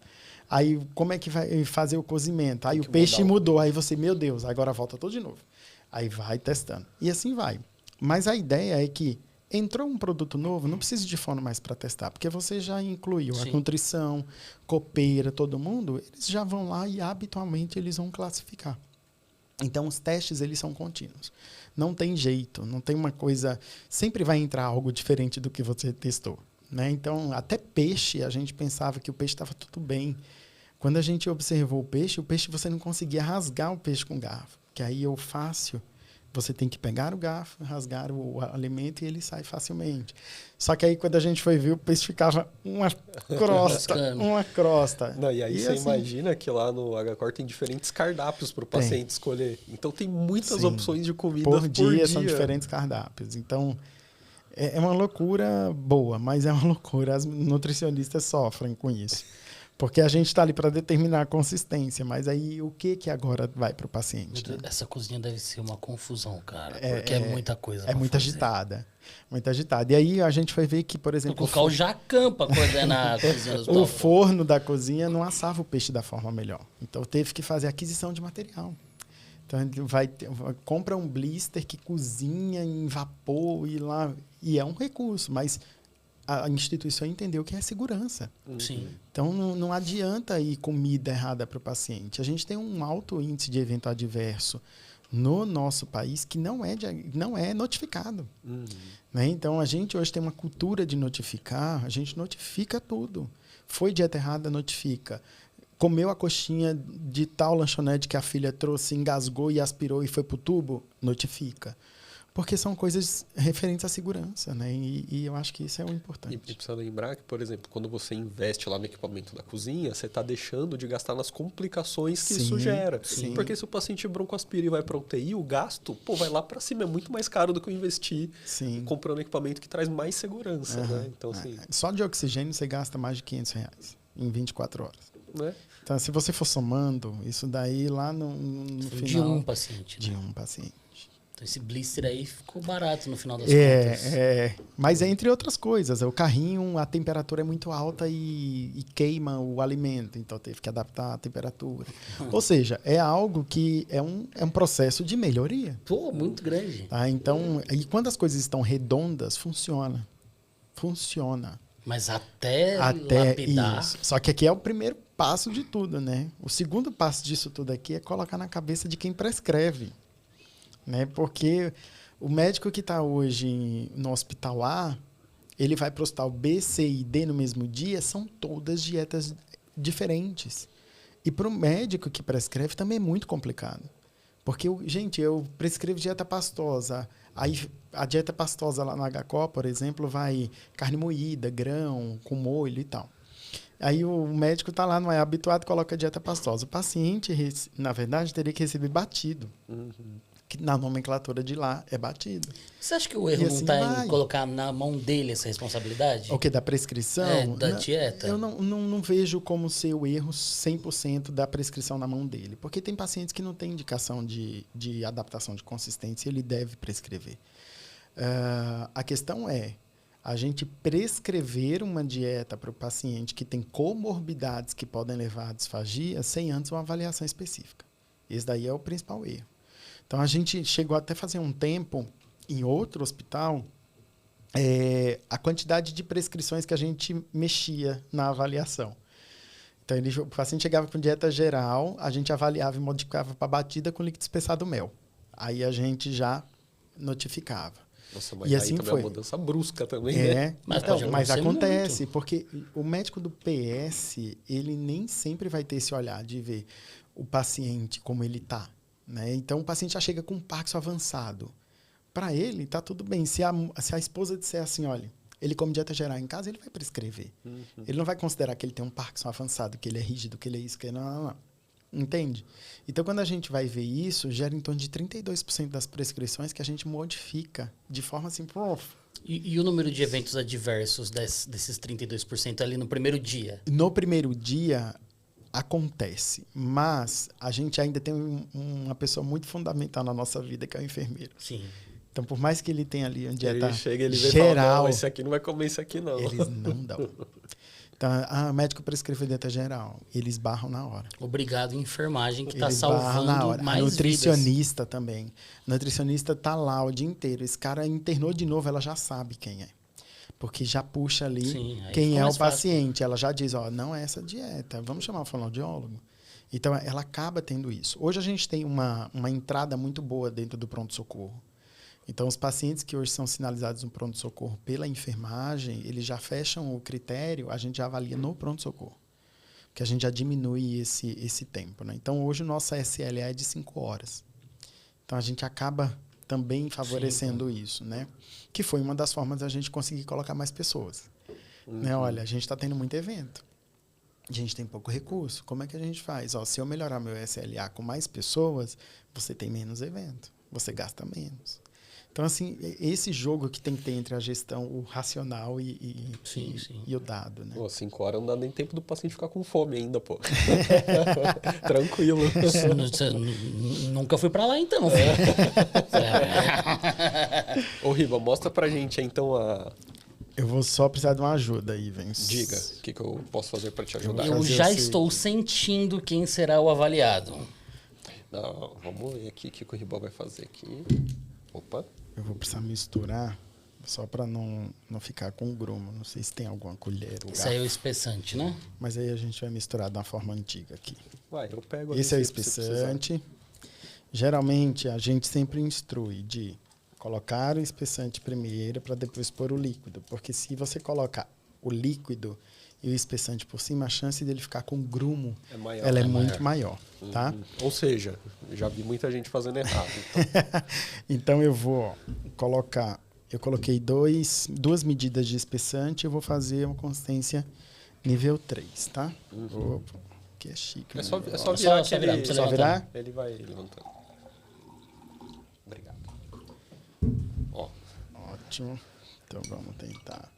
Aí, como é que vai fazer o cozimento? Aí, o peixe mudou. Aí, você, meu Deus, agora volta tudo de novo. Aí, vai testando. E assim vai. Mas a ideia é que entrou um produto novo, não precisa de fono mais para testar, porque você já incluiu a nutrição, copeira, todo mundo, eles já vão lá e habitualmente eles vão classificar. Então, os testes, eles são contínuos. Não tem jeito, não tem uma coisa... Sempre vai entrar algo diferente do que você testou, né? Então, até peixe, a gente pensava que o peixe estava tudo bem. Quando a gente observou o peixe você não conseguia rasgar o peixe com garfo. Que aí é fácil. Você tem que pegar o garfo, rasgar o alimento e ele sai facilmente. Só que aí, quando a gente foi ver, o peixe ficava uma crosta. Não, e aí você imagina que lá no HCor tem diferentes cardápios para o paciente escolher. Então, tem muitas opções de comida por dia. São diferentes cardápios. Então, é uma loucura boa, mas é uma loucura. As nutricionistas sofrem com isso. Porque a gente está ali para determinar a consistência, mas aí o que agora vai para o paciente? Né? Essa cozinha deve ser uma confusão, cara, porque é muita coisa. É muito agitada, muito agitada. E aí a gente foi ver que, por exemplo... Colocar o Jacan para coordenar a cozinha dos O forno da cozinha não assava o peixe da forma melhor. Então teve que fazer aquisição de material. Então compra um blister que cozinha em vapor e é um recurso, mas... A instituição entendeu que é segurança. Sim. Então, não adianta ir comida errada para o paciente. A gente tem um alto índice de evento adverso no nosso país que não é notificado. Né? Então, a gente hoje tem uma cultura de notificar, a gente notifica tudo. Foi dieta errada, notifica. Comeu a coxinha de tal lanchonete que a filha trouxe, engasgou e aspirou e foi para o tubo, notifica. Porque são coisas referentes à segurança, né? E eu acho que isso é o importante. E precisa lembrar que, por exemplo, quando você investe lá no equipamento da cozinha, você está deixando de gastar nas complicações que isso gera. Sim. Porque se o paciente broncoaspira e vai para UTI, o gasto vai lá para cima. É muito mais caro do que eu investir comprando equipamento que traz mais segurança. Né? Então, assim... Só de oxigênio você gasta mais de R$500 em 24 horas. Né? Então, se você for somando, isso daí lá no final... De um paciente. De um paciente. Então, esse blister aí ficou barato no final das contas. Mas é entre outras coisas. O carrinho, a temperatura é muito alta e queima o alimento. Então, teve que adaptar a temperatura. Ou seja, é algo que é um processo de melhoria. Pô, muito grande. Tá? Então, e quando as coisas estão redondas, funciona. Funciona. Mas até lapidar... Isso. Só que aqui é o primeiro passo de tudo, né? O segundo passo disso tudo aqui é colocar na cabeça de quem prescreve. Né? Porque o médico que está hoje no hospital A, ele vai para o hospital B, C e D no mesmo dia, são todas dietas diferentes. E para o médico que prescreve também é muito complicado. Porque, gente, eu prescrevo dieta pastosa. Aí a dieta pastosa lá no HCor, por exemplo, vai carne moída, grão, com molho e tal. Aí o médico está lá, não é habituado, coloca dieta pastosa. O paciente, na verdade, teria que receber batido. Que na nomenclatura de lá é batido. Você acha que o erro não está em colocar na mão dele essa responsabilidade? O que? Da prescrição? Da dieta? Eu não vejo como ser o erro 100% da prescrição na mão dele. Porque tem pacientes que não têm indicação de adaptação de consistência e ele deve prescrever. A questão é a gente prescrever uma dieta para o paciente que tem comorbidades que podem levar à disfagia sem antes uma avaliação específica. Esse daí é o principal erro. Então, a gente chegou até a fazer um tempo, em outro hospital, a quantidade de prescrições que a gente mexia na avaliação. Então, o paciente chegava com dieta geral, a gente avaliava e modificava para batida com líquido espessado mel. Aí, a gente já notificava. Nossa, mas e aí assim também foi. é uma mudança brusca também, né? Mas acontece, muito. Porque o médico do PS, ele nem sempre vai ter esse olhar de ver o paciente como ele está. Né? Então, o paciente já chega com um Parkinson avançado. Para ele, está tudo bem. Se a esposa disser assim, olha, ele come dieta geral em casa, ele vai prescrever. Ele não vai considerar que ele tem um Parkinson avançado, que ele é rígido, que ele é isso, que ele não. Entende? Então, quando a gente vai ver isso, gera em torno de 32% das prescrições que a gente modifica de forma assim, E o número de eventos adversos desses 32% ali no primeiro dia? No primeiro dia acontece, mas a gente ainda tem uma pessoa muito fundamental na nossa vida, que é o enfermeiro. Sim. Então, por mais que ele tenha ali uma dieta Ele chega, ele vem geral, e fala, não, esse aqui não vai comer isso aqui, não. eles não dão. Então, o médico prescreveu dieta geral, eles barram na hora. Obrigado, enfermagem, que está Eles barram na salvando hora. mais A nutricionista vidas. também. A nutricionista tá lá o dia inteiro. Esse cara internou de novo, ela já sabe quem é. Porque já puxa ali Sim, aí quem fica é o mais fácil. paciente. Ela já diz, ó, não é essa dieta, vamos chamar o fonoaudiólogo. Então, ela acaba tendo isso. Hoje a gente tem uma entrada muito boa dentro do pronto-socorro. Então, os pacientes que hoje são sinalizados no pronto-socorro pela enfermagem, eles já fecham o critério, a gente já avalia no pronto-socorro. Que a gente já diminui esse tempo. Né? Então, hoje o nosso SLA é de 5 horas. Então, a gente acaba também favorecendo isso. Né? Que foi uma das formas da gente conseguir colocar mais pessoas. Né? Olha, a gente está tendo muito evento. A gente tem pouco recurso. Como é que a gente faz? Ó, se eu melhorar meu SLA com mais pessoas, você tem menos evento. Você gasta menos. Então, assim, esse jogo que tem que ter entre a gestão, o racional Sim. e o dado, né? Pô, 5 horas não dá nem tempo do paciente ficar com fome ainda, pô. Tranquilo. Você nunca fui pra lá, então. Ô, Riva, mostra pra gente, então, Eu vou só precisar de uma ajuda, Ivens. Diga, o que eu posso fazer pra te ajudar? Eu fazer já o estou sentindo quem será o avaliado. Não, vamos ver aqui o que o Riba vai fazer aqui. Opa. Eu vou precisar misturar, só para não ficar com grumo. Não sei se tem alguma colher ou Isso aí é o garfo. espessante, né? Mas aí a gente vai misturar da forma antiga aqui. Vai, eu pego ali. Esse é o se precisar. espessante. Geralmente, a gente sempre instrui de colocar o espessante primeiro para depois pôr o líquido. Porque se você colocar o líquido e o espessante por cima, a chance dele ficar com grumo É maior. ela é É muito maior, tá? Ou seja, já vi muita gente fazendo errado. Então eu vou colocar, eu coloquei duas medidas de espessante, eu vou fazer uma consistência nível 3, tá? Opa, que é chique. É só né? virar Só que virar, ele... não precisa Só virar? Ele vai levantando. Obrigado. Ó, Ótimo. Então vamos tentar.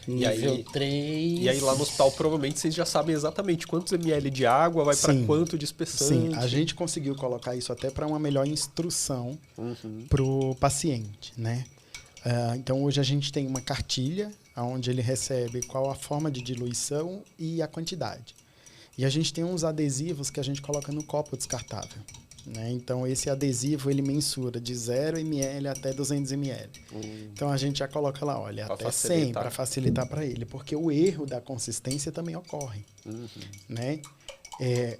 Nível aí- 3. e aí lá no hospital provavelmente vocês já sabem exatamente quantos ml de água vai para Sim. quanto de espessante. Sim, a gente conseguiu colocar isso até para uma melhor instrução Uhum. para o paciente, né? Então hoje a gente tem uma cartilha onde ele recebe qual a forma de diluição e a quantidade. E a gente tem uns adesivos que a gente coloca no copo descartável. Né? Então esse adesivo ele mensura de 0 ml até 200 ml. Então a gente já coloca lá, olha, Pra até 100 facilitar. para facilitar para ele, porque o erro da consistência também ocorre. Né?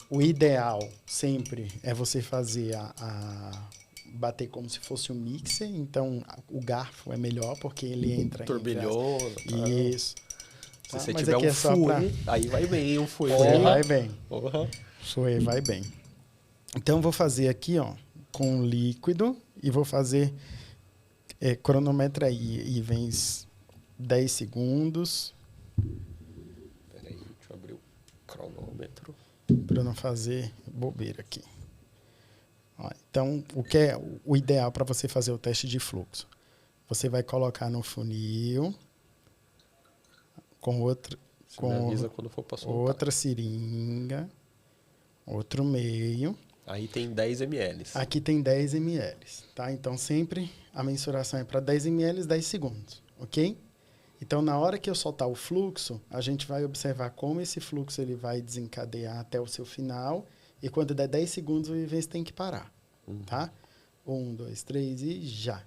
O ideal sempre é você fazer bater como se fosse um mixer, então o garfo é melhor porque ele entra Turbilhão. em Isso. Se Tá? você Mas tiver aqui é um só fouet, aí vai bem um fouet. Fouet vai bem. Porra. Fouet vai bem. Então vou fazer aqui, ó, com líquido e vou fazer cronometra aí, Ivens 10 segundos Peraí, deixa eu abrir o cronômetro. para eu não fazer bobeira aqui. Ó, então, o que é o ideal para você fazer o teste de fluxo? Você vai colocar no funil com outra Você me avisa quando for pra soltar. outra seringa, outro meio. Aí tem 10 ml. Aqui tem 10 ml, tá? Então, sempre a mensuração é para 10 ml, 10 segundos, ok? Então, na hora que eu soltar o fluxo, a gente vai observar como esse fluxo ele vai desencadear até o seu final. E quando der 10 segundos, o Ivens tem que parar, tá? 1, 2, 3 e já.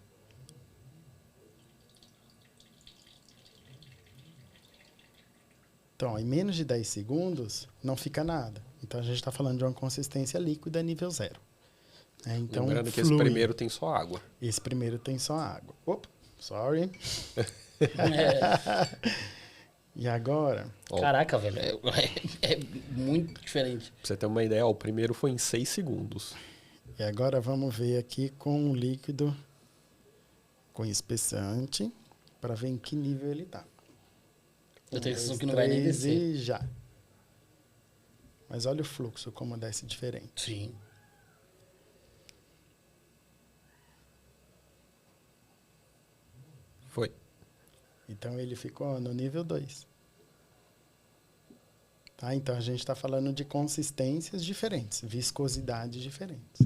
Então, em menos de 10 segundos, não fica nada. Então, a gente está falando de uma consistência líquida nível 0. Então, Lembrando que esse flui. primeiro tem só água. Esse primeiro tem só água. Opa, sorry. E agora? Ó, Caraca, velho. É muito diferente. pra você ter uma ideia, ó, o primeiro foi em 6 segundos. E agora vamos ver aqui com o líquido com espessante para ver em que nível ele está. Eu tenho a sensação que não vai nem descer. E já. Mas olha o fluxo, como desce diferente. Sim. Foi. Então, ele ficou no nível 2. Tá? Então, a gente está falando de consistências diferentes, viscosidades diferentes.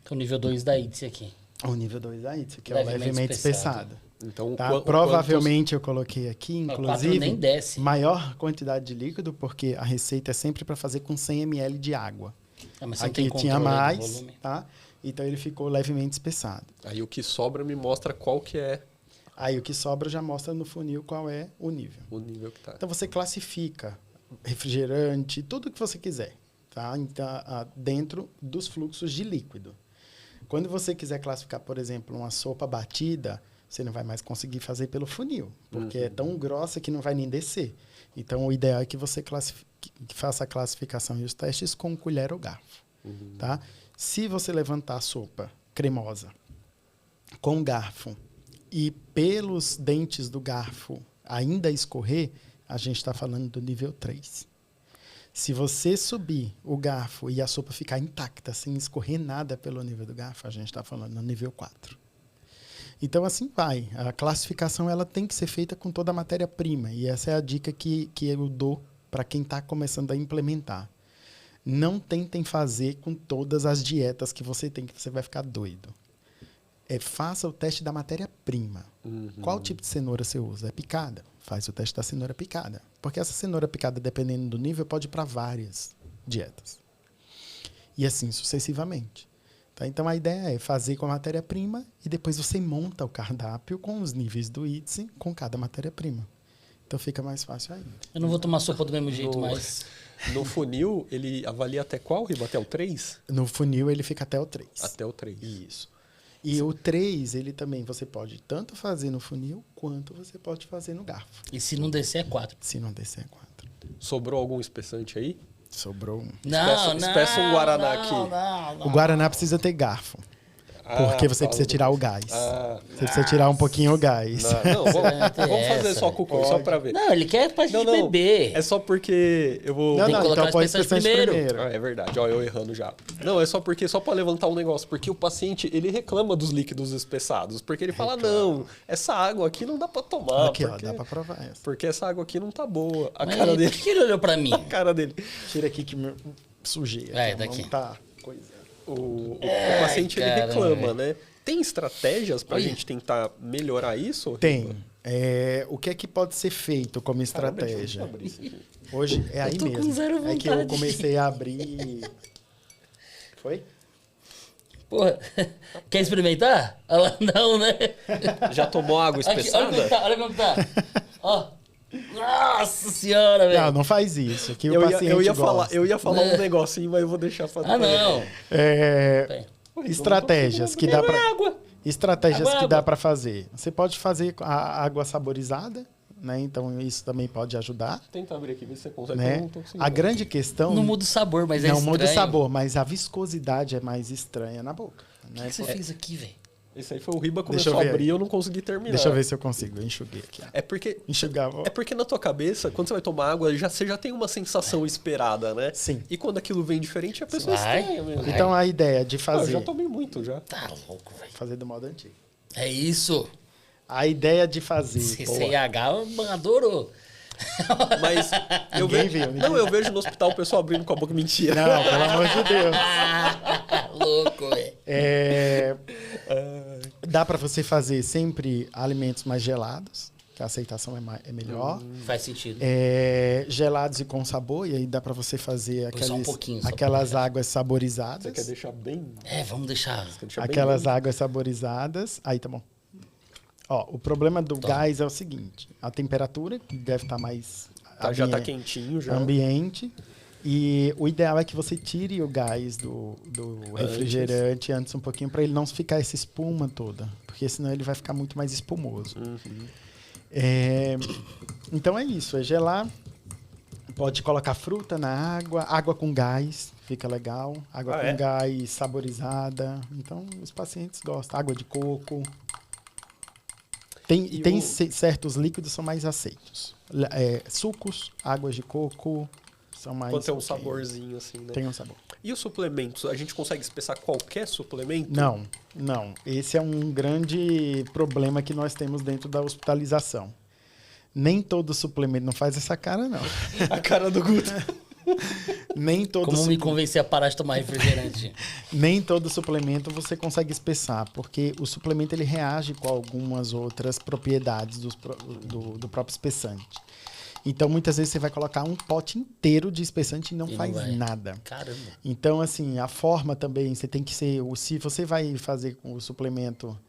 Então, nível 2 da ITZY aqui. O nível 2 aí, isso aqui é o levemente espessado. Então, Tá? Provavelmente eu coloquei aqui, inclusive, nem desce. maior quantidade de líquido, porque a receita é sempre para fazer com 100 ml de água. Mas você não Aqui tem tinha controle do mais, volume. tá? Então ele ficou levemente espessado. Aí o que sobra me mostra qual que é Aí o que sobra já mostra no funil qual é o nível. o nível que tá. Então você classifica refrigerante, tudo que você quiser, tá? Então, dentro dos fluxos de líquido. Quando você quiser classificar, por exemplo, uma sopa batida, você não vai mais conseguir fazer pelo funil, porque é tão grossa que não vai nem descer. Então, o ideal é que você que faça a classificação e os testes com colher ou garfo. Tá? Se você levantar a sopa cremosa com garfo e pelos dentes do garfo ainda escorrer, a gente está falando do nível 3. Se você subir o garfo e a sopa ficar intacta, sem escorrer nada pelo nível do garfo, a gente está falando no nível 4. Então, assim vai. A classificação ela tem que ser feita com toda a matéria-prima. E essa é a dica que eu dou para quem está começando a implementar. Não tentem fazer com todas as dietas que você tem, que você vai ficar doido. Faça o teste da matéria-prima. Qual tipo de cenoura você usa? É picada? Faz o teste da cenoura picada. Porque essa cenoura picada, dependendo do nível, pode ir para várias dietas. E assim sucessivamente. Tá? Então, a ideia é fazer com a matéria-prima e depois você monta o cardápio com os níveis do ITZY com cada matéria-prima. Então, fica mais fácil ainda. Eu não vou tomar sopa do mesmo jeito, mas... No funil, ele avalia até qual, Riba? Até o 3? No funil, ele fica até o 3. Até o 3. Isso. E o 3, ele também, você pode tanto fazer no funil, quanto você pode fazer no garfo. E se não descer, é 4. Se não descer, é 4. Sobrou algum espessante aí? Sobrou um. Espeça um Guaraná aqui. O Guaraná precisa ter garfo. Porque você precisa tirar o gás. Você precisa tirar um pouquinho o gás. Não, vamos fazer só com o coisa, só pra ver. Não, ele quer pra gente beber. É só porque eu vou... Tem que colocar então põe as peças espessante primeiro. É verdade, ó, eu errando já. Não, é só porque, só pra levantar um negócio, porque o paciente, ele reclama dos líquidos espessados, porque ele fala, não, essa água aqui não dá pra tomar. Aqui, porque, ó, dá pra provar essa. Porque essa água aqui não tá boa. A Mas cara dele... por que ele olhou pra mim? A cara dele. Tira aqui que me sujei. Daqui. Não tá coisa. O paciente, ele caramba, reclama, né? Tem estratégias pra gente tentar melhorar isso? Tem. O que é que pode ser feito como estratégia? Caramba, deixa eu abrir isso aqui. Hoje é aí tô com mesmo. zero É que eu vontade. comecei a abrir. Foi? Porra, quer experimentar? Olha lá, não, né? Já tomou água Aqui, espessada? olha como tá. Ó. Nossa senhora, velho. Não faz isso. Que o Eu paciente ia falar um negocinho, mas eu vou deixar fazer. Ah, não. Estratégias que dá para Água. estratégias Água, que dá água. para fazer. Você pode fazer a água saborizada, né? Então isso também pode ajudar, Tenta abrir aqui, ver se você consegue. Eu né? não tô conseguindo. A grande questão Não muda o sabor, mas é não estranho. muda o sabor, mas a viscosidade é mais estranha na boca. O Né? que você fez aqui, velho? Esse aí foi o Riba, Deixa começou eu a ver abrir aí. e eu não consegui terminar. Deixa eu ver se eu consigo. Eu enxuguei aqui. Ó. É porque Enxugava. É porque na tua cabeça, quando você vai tomar água, você já tem uma sensação esperada, né? Sim. E quando aquilo vem diferente, a pessoa Vai. estranha mesmo. Então a ideia de Ah, eu fazer já tomei muito, já. Tá louco, velho. fazer do modo antigo. É isso. A ideia de fazer. CCH adorou. Mas eu Ninguém vejo... viu, Não, eu vejo no hospital o pessoal abrindo com a boca. Mentira. Não, pelo amor de Deus. Louco, velho. Dá para você fazer sempre alimentos mais gelados, que a aceitação é melhor. Faz sentido. Gelados e com sabor, e aí dá para você fazer Põe só um pouquinho, só aquelas pra águas saborizadas. Você quer deixar bem... Vamos deixar. Quer deixar bem Aquelas bem? águas saborizadas. Aí tá bom. Ó, o problema do gás é o seguinte: a temperatura, que deve estar mais Já tá quentinho, já. ambiente. E o ideal é que você tire o gás do refrigerante antes um pouquinho, para ele não ficar essa espuma toda. Porque senão ele vai ficar muito mais espumoso. Então é isso, é gelar. Pode colocar fruta na água, água com gás, fica legal. Água com gás saborizada. Então os pacientes gostam. Água de coco. Tem certos líquidos que são mais aceitos. Sucos, águas de coco, são mais... Quando tem um saborzinho assim, né? Tem um sabor. E os suplementos? A gente consegue espessar qualquer suplemento? Não. Esse é um grande problema que nós temos dentro da hospitalização. Nem todo suplemento... Não faz essa cara, não. A cara do Guto. Nem todo Como me convencer a parar de tomar refrigerante? Nem todo suplemento você consegue espessar, porque o suplemento ele reage com algumas outras propriedades do próprio espessante. Então, muitas vezes você vai colocar um pote inteiro de espessante e não faz nada. Caramba. Então, assim, a forma também, você tem que ser... Se você vai fazer com o suplemento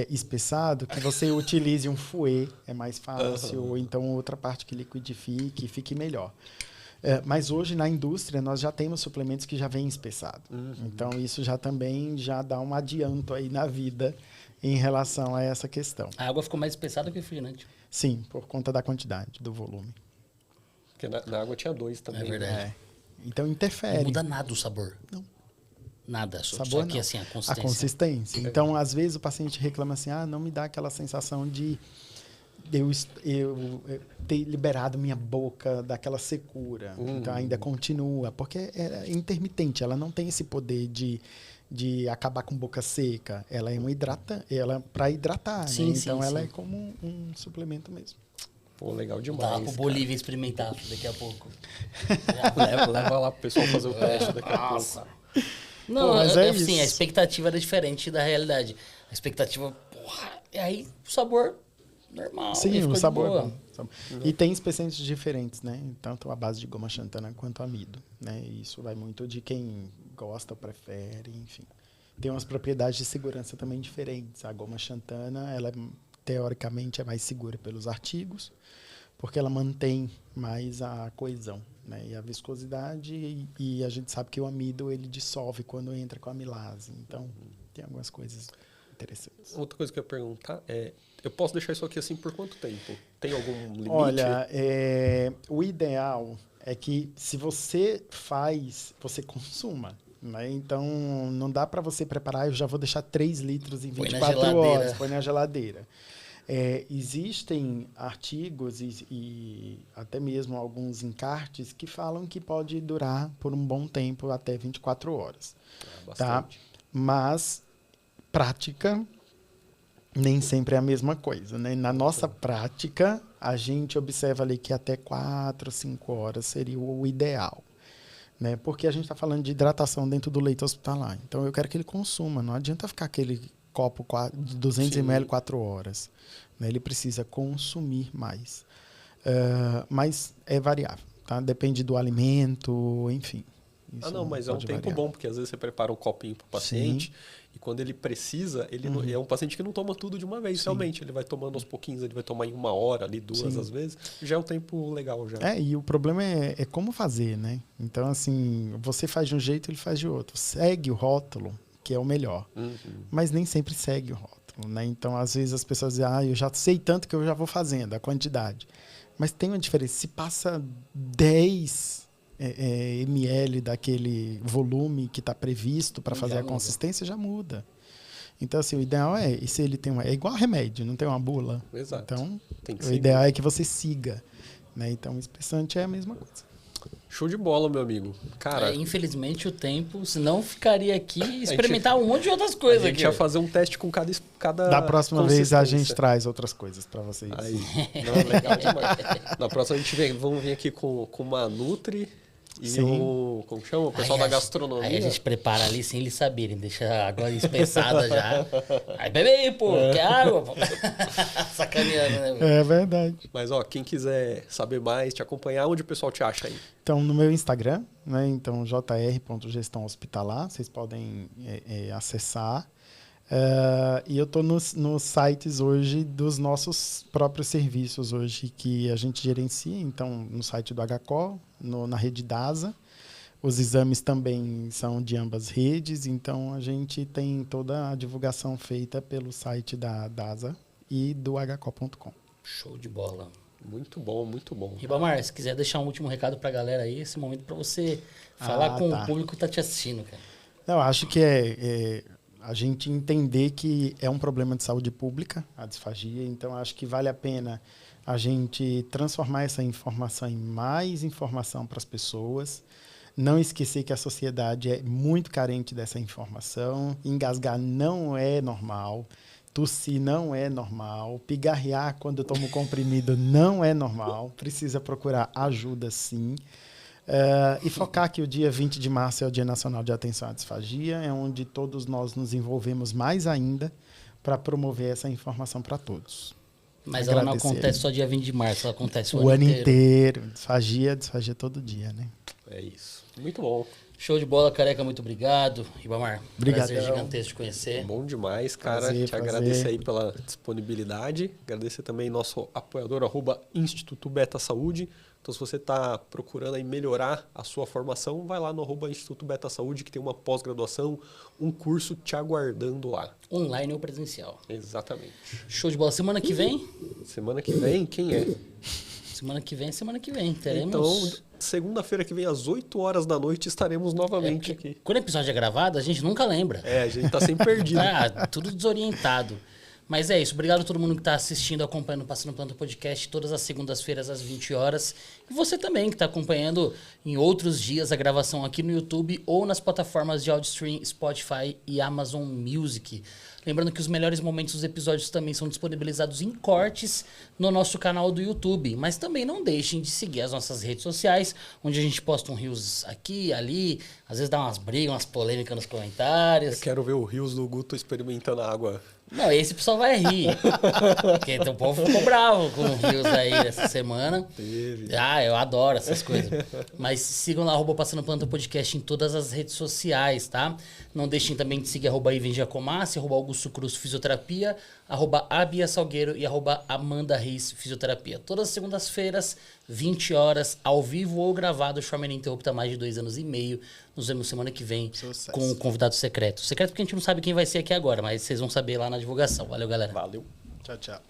espessado, que você utilize um fouet, é mais fácil, ou então outra parte que liquidifique e fique melhor. Mas hoje, na indústria, nós já temos suplementos que já vêm espessado. Então, isso já também já dá um adianto aí na vida em relação a essa questão. A água ficou mais espessada que o refrigerante. Sim, por conta da quantidade, do volume. Porque na água tinha 2 também. É verdade. Então, interfere. Não muda nada o sabor. Não. Nada. Só Sabor, que não. assim, a A consistência. consistência. Então, às vezes, o paciente reclama assim, não me dá aquela sensação de eu ter liberado minha boca daquela secura. Então, ainda continua, porque é intermitente, ela não tem esse poder de acabar com boca seca. Ela é para hidratar, Sim, né? Então, ela sim. é como um suplemento mesmo. Pô, legal Tá demais. pro Bolívia experimentar daqui a pouco. Leva lá pro pessoal fazer o teste daqui a pouco. Não, mas é assim, isso. a expectativa era diferente da realidade. A expectativa, e aí o sabor normal. Sim, ficou o de sabor boa. é bom. E tem espessantes diferentes, né? Tanto a base de goma xantana quanto amido, né? Isso vai muito de quem gosta, prefere, enfim. Tem umas propriedades de segurança também diferentes. A goma xantana, ela teoricamente é mais segura pelos artigos, porque ela mantém mais a coesão, né? E a viscosidade, e a gente sabe que o amido ele dissolve quando entra com a amilase. Então, tem algumas coisas interessantes. Outra coisa que eu ia perguntar é, eu posso deixar isso aqui assim por quanto tempo? Tem algum limite? Olha, o ideal é que se você faz, você consuma. Né? Então, não dá para você preparar, eu já vou deixar 3 litros em 24 horas, põe na geladeira. Existem artigos e até mesmo alguns encartes que falam que pode durar por um bom tempo, até 24 horas. Tá? Mas, prática, nem sempre é a mesma coisa. Né? Na nossa prática, a gente observa ali que até 4, 5 horas seria o ideal. Né? Porque a gente está falando de hidratação dentro do leito hospitalar. Então, eu quero que ele consuma. Não adianta ficar aquele copo de 200 ml 4 horas. Né? Ele precisa consumir mais. Mas é variável. Tá? Depende do alimento, enfim. Não, mas é um tempo bom, porque às vezes você prepara um copinho para o paciente. Sim. E quando ele precisa, ele é um paciente que não toma tudo de uma vez, realmente. Ele vai tomando aos pouquinhos, ele vai tomar em 1 hora, ali 2 às vezes. Já é um tempo legal já. E o problema é como fazer, né? Então, assim, você faz de um jeito, ele faz de outro. Segue o rótulo, que é o melhor. Mas nem sempre segue o rótulo, né? Então, às vezes as pessoas dizem, eu já sei tanto que eu já vou fazendo, a quantidade. Mas tem uma diferença. Se passa 10 ml daquele volume que está previsto para fazer a consistência, já muda. Então, assim, o ideal e se ele tem é igual remédio, não tem uma bula. Exato. Então, tem que o ideal é que você siga. Né? Então, o espessante é a mesma coisa. Show de bola, meu amigo. Cara, infelizmente o tempo, senão ficaria aqui e experimentar um monte de outras coisas. A gente ia fazer um teste com cada Da próxima vez a gente traz outras coisas para vocês. Aí. Não, legal demais. Na próxima a gente vamos vir aqui com uma Nutri e como chama? O pessoal da gastronomia. Aí a gente prepara ali sem eles saberem, deixa a água espessada já. Aí bebe aí, pô, quer água? Sacaneando, né? É verdade. Mas, quem quiser saber mais, te acompanhar, onde o pessoal te acha aí? Então, no meu Instagram, né? Então, jr.gestão hospitalar, vocês podem acessar. E eu estou nos sites hoje dos nossos próprios serviços hoje que a gente gerencia. Então, no site do HCO, na rede DASA. Os exames também são de ambas redes. Então, a gente tem toda a divulgação feita pelo site da DASA e do hco.com. Show de bola. Muito bom, muito bom. Ribamar, se quiser deixar um último recado para a galera aí, esse momento para você falar com o público que está te assistindo, cara. Eu acho que a gente entender que é um problema de saúde pública, a disfagia, então acho que vale a pena a gente transformar essa informação em mais informação para as pessoas, não esquecer que a sociedade é muito carente dessa informação, engasgar não é normal, tossir não é normal, pigarrear quando eu tomo comprimido não é normal, precisa procurar ajuda sim. E focar que o dia 20 de março é o Dia Nacional de Atenção à Disfagia, é onde todos nós nos envolvemos mais ainda para promover essa informação para todos. Mas ela não acontece só dia 20 de março, ela acontece o ano inteiro. Disfagia todo dia, né? É isso. Muito bom. Show de bola, Careca, muito obrigado. Ribamar, obrigado. Prazer gigantesco de conhecer. Bom demais, cara. Te agradeço aí pela disponibilidade. Agradecer também nosso apoiador, @Instituto Beta Saúde. Então, se você está procurando aí melhorar a sua formação, vai lá no @Instituto Beta Saúde, que tem uma pós-graduação, um curso te aguardando lá. Online ou presencial. Exatamente. Show de bola. Semana que vem? Semana que vem, quem é? Semana que vem. Teremos... Então, segunda-feira que vem, às 8 horas da noite, estaremos novamente aqui. Quando o episódio é gravado, a gente nunca lembra. A gente tá sempre perdido. Tudo desorientado. Mas é isso. Obrigado a todo mundo que está assistindo, acompanhando o Passando Planta Podcast todas as segundas-feiras às 20 horas. E você também que está acompanhando em outros dias a gravação aqui no YouTube ou nas plataformas de AudioStream, Spotify e Amazon Music. Lembrando que os melhores momentos dos episódios também são disponibilizados em cortes no nosso canal do YouTube. Mas também não deixem de seguir as nossas redes sociais, onde a gente posta um reels aqui, ali. Às vezes dá umas brigas, umas polêmicas nos comentários. Eu quero ver o reels do Guto experimentando a água. Não, esse pessoal vai rir. Porque o povo ficou bravo com o Rios aí essa semana. Teve. Eu adoro essas coisas. Mas sigam lá, @Passando Planta Podcast em todas as redes sociais, tá? Não deixem também de seguir @Iven Giacomassi, @Augusto Cruz Fisioterapia, @Abia Salgueiro e @Amanda Reis Fisioterapia. Todas as segundas-feiras, 20 horas, ao vivo ou gravado, o Show Ininterrupta há mais de 2 anos e meio. Nos vemos semana que vem com um convidado secreto. Secreto porque a gente não sabe quem vai ser aqui agora, mas vocês vão saber lá na divulgação. Valeu, galera. Valeu. Tchau, tchau.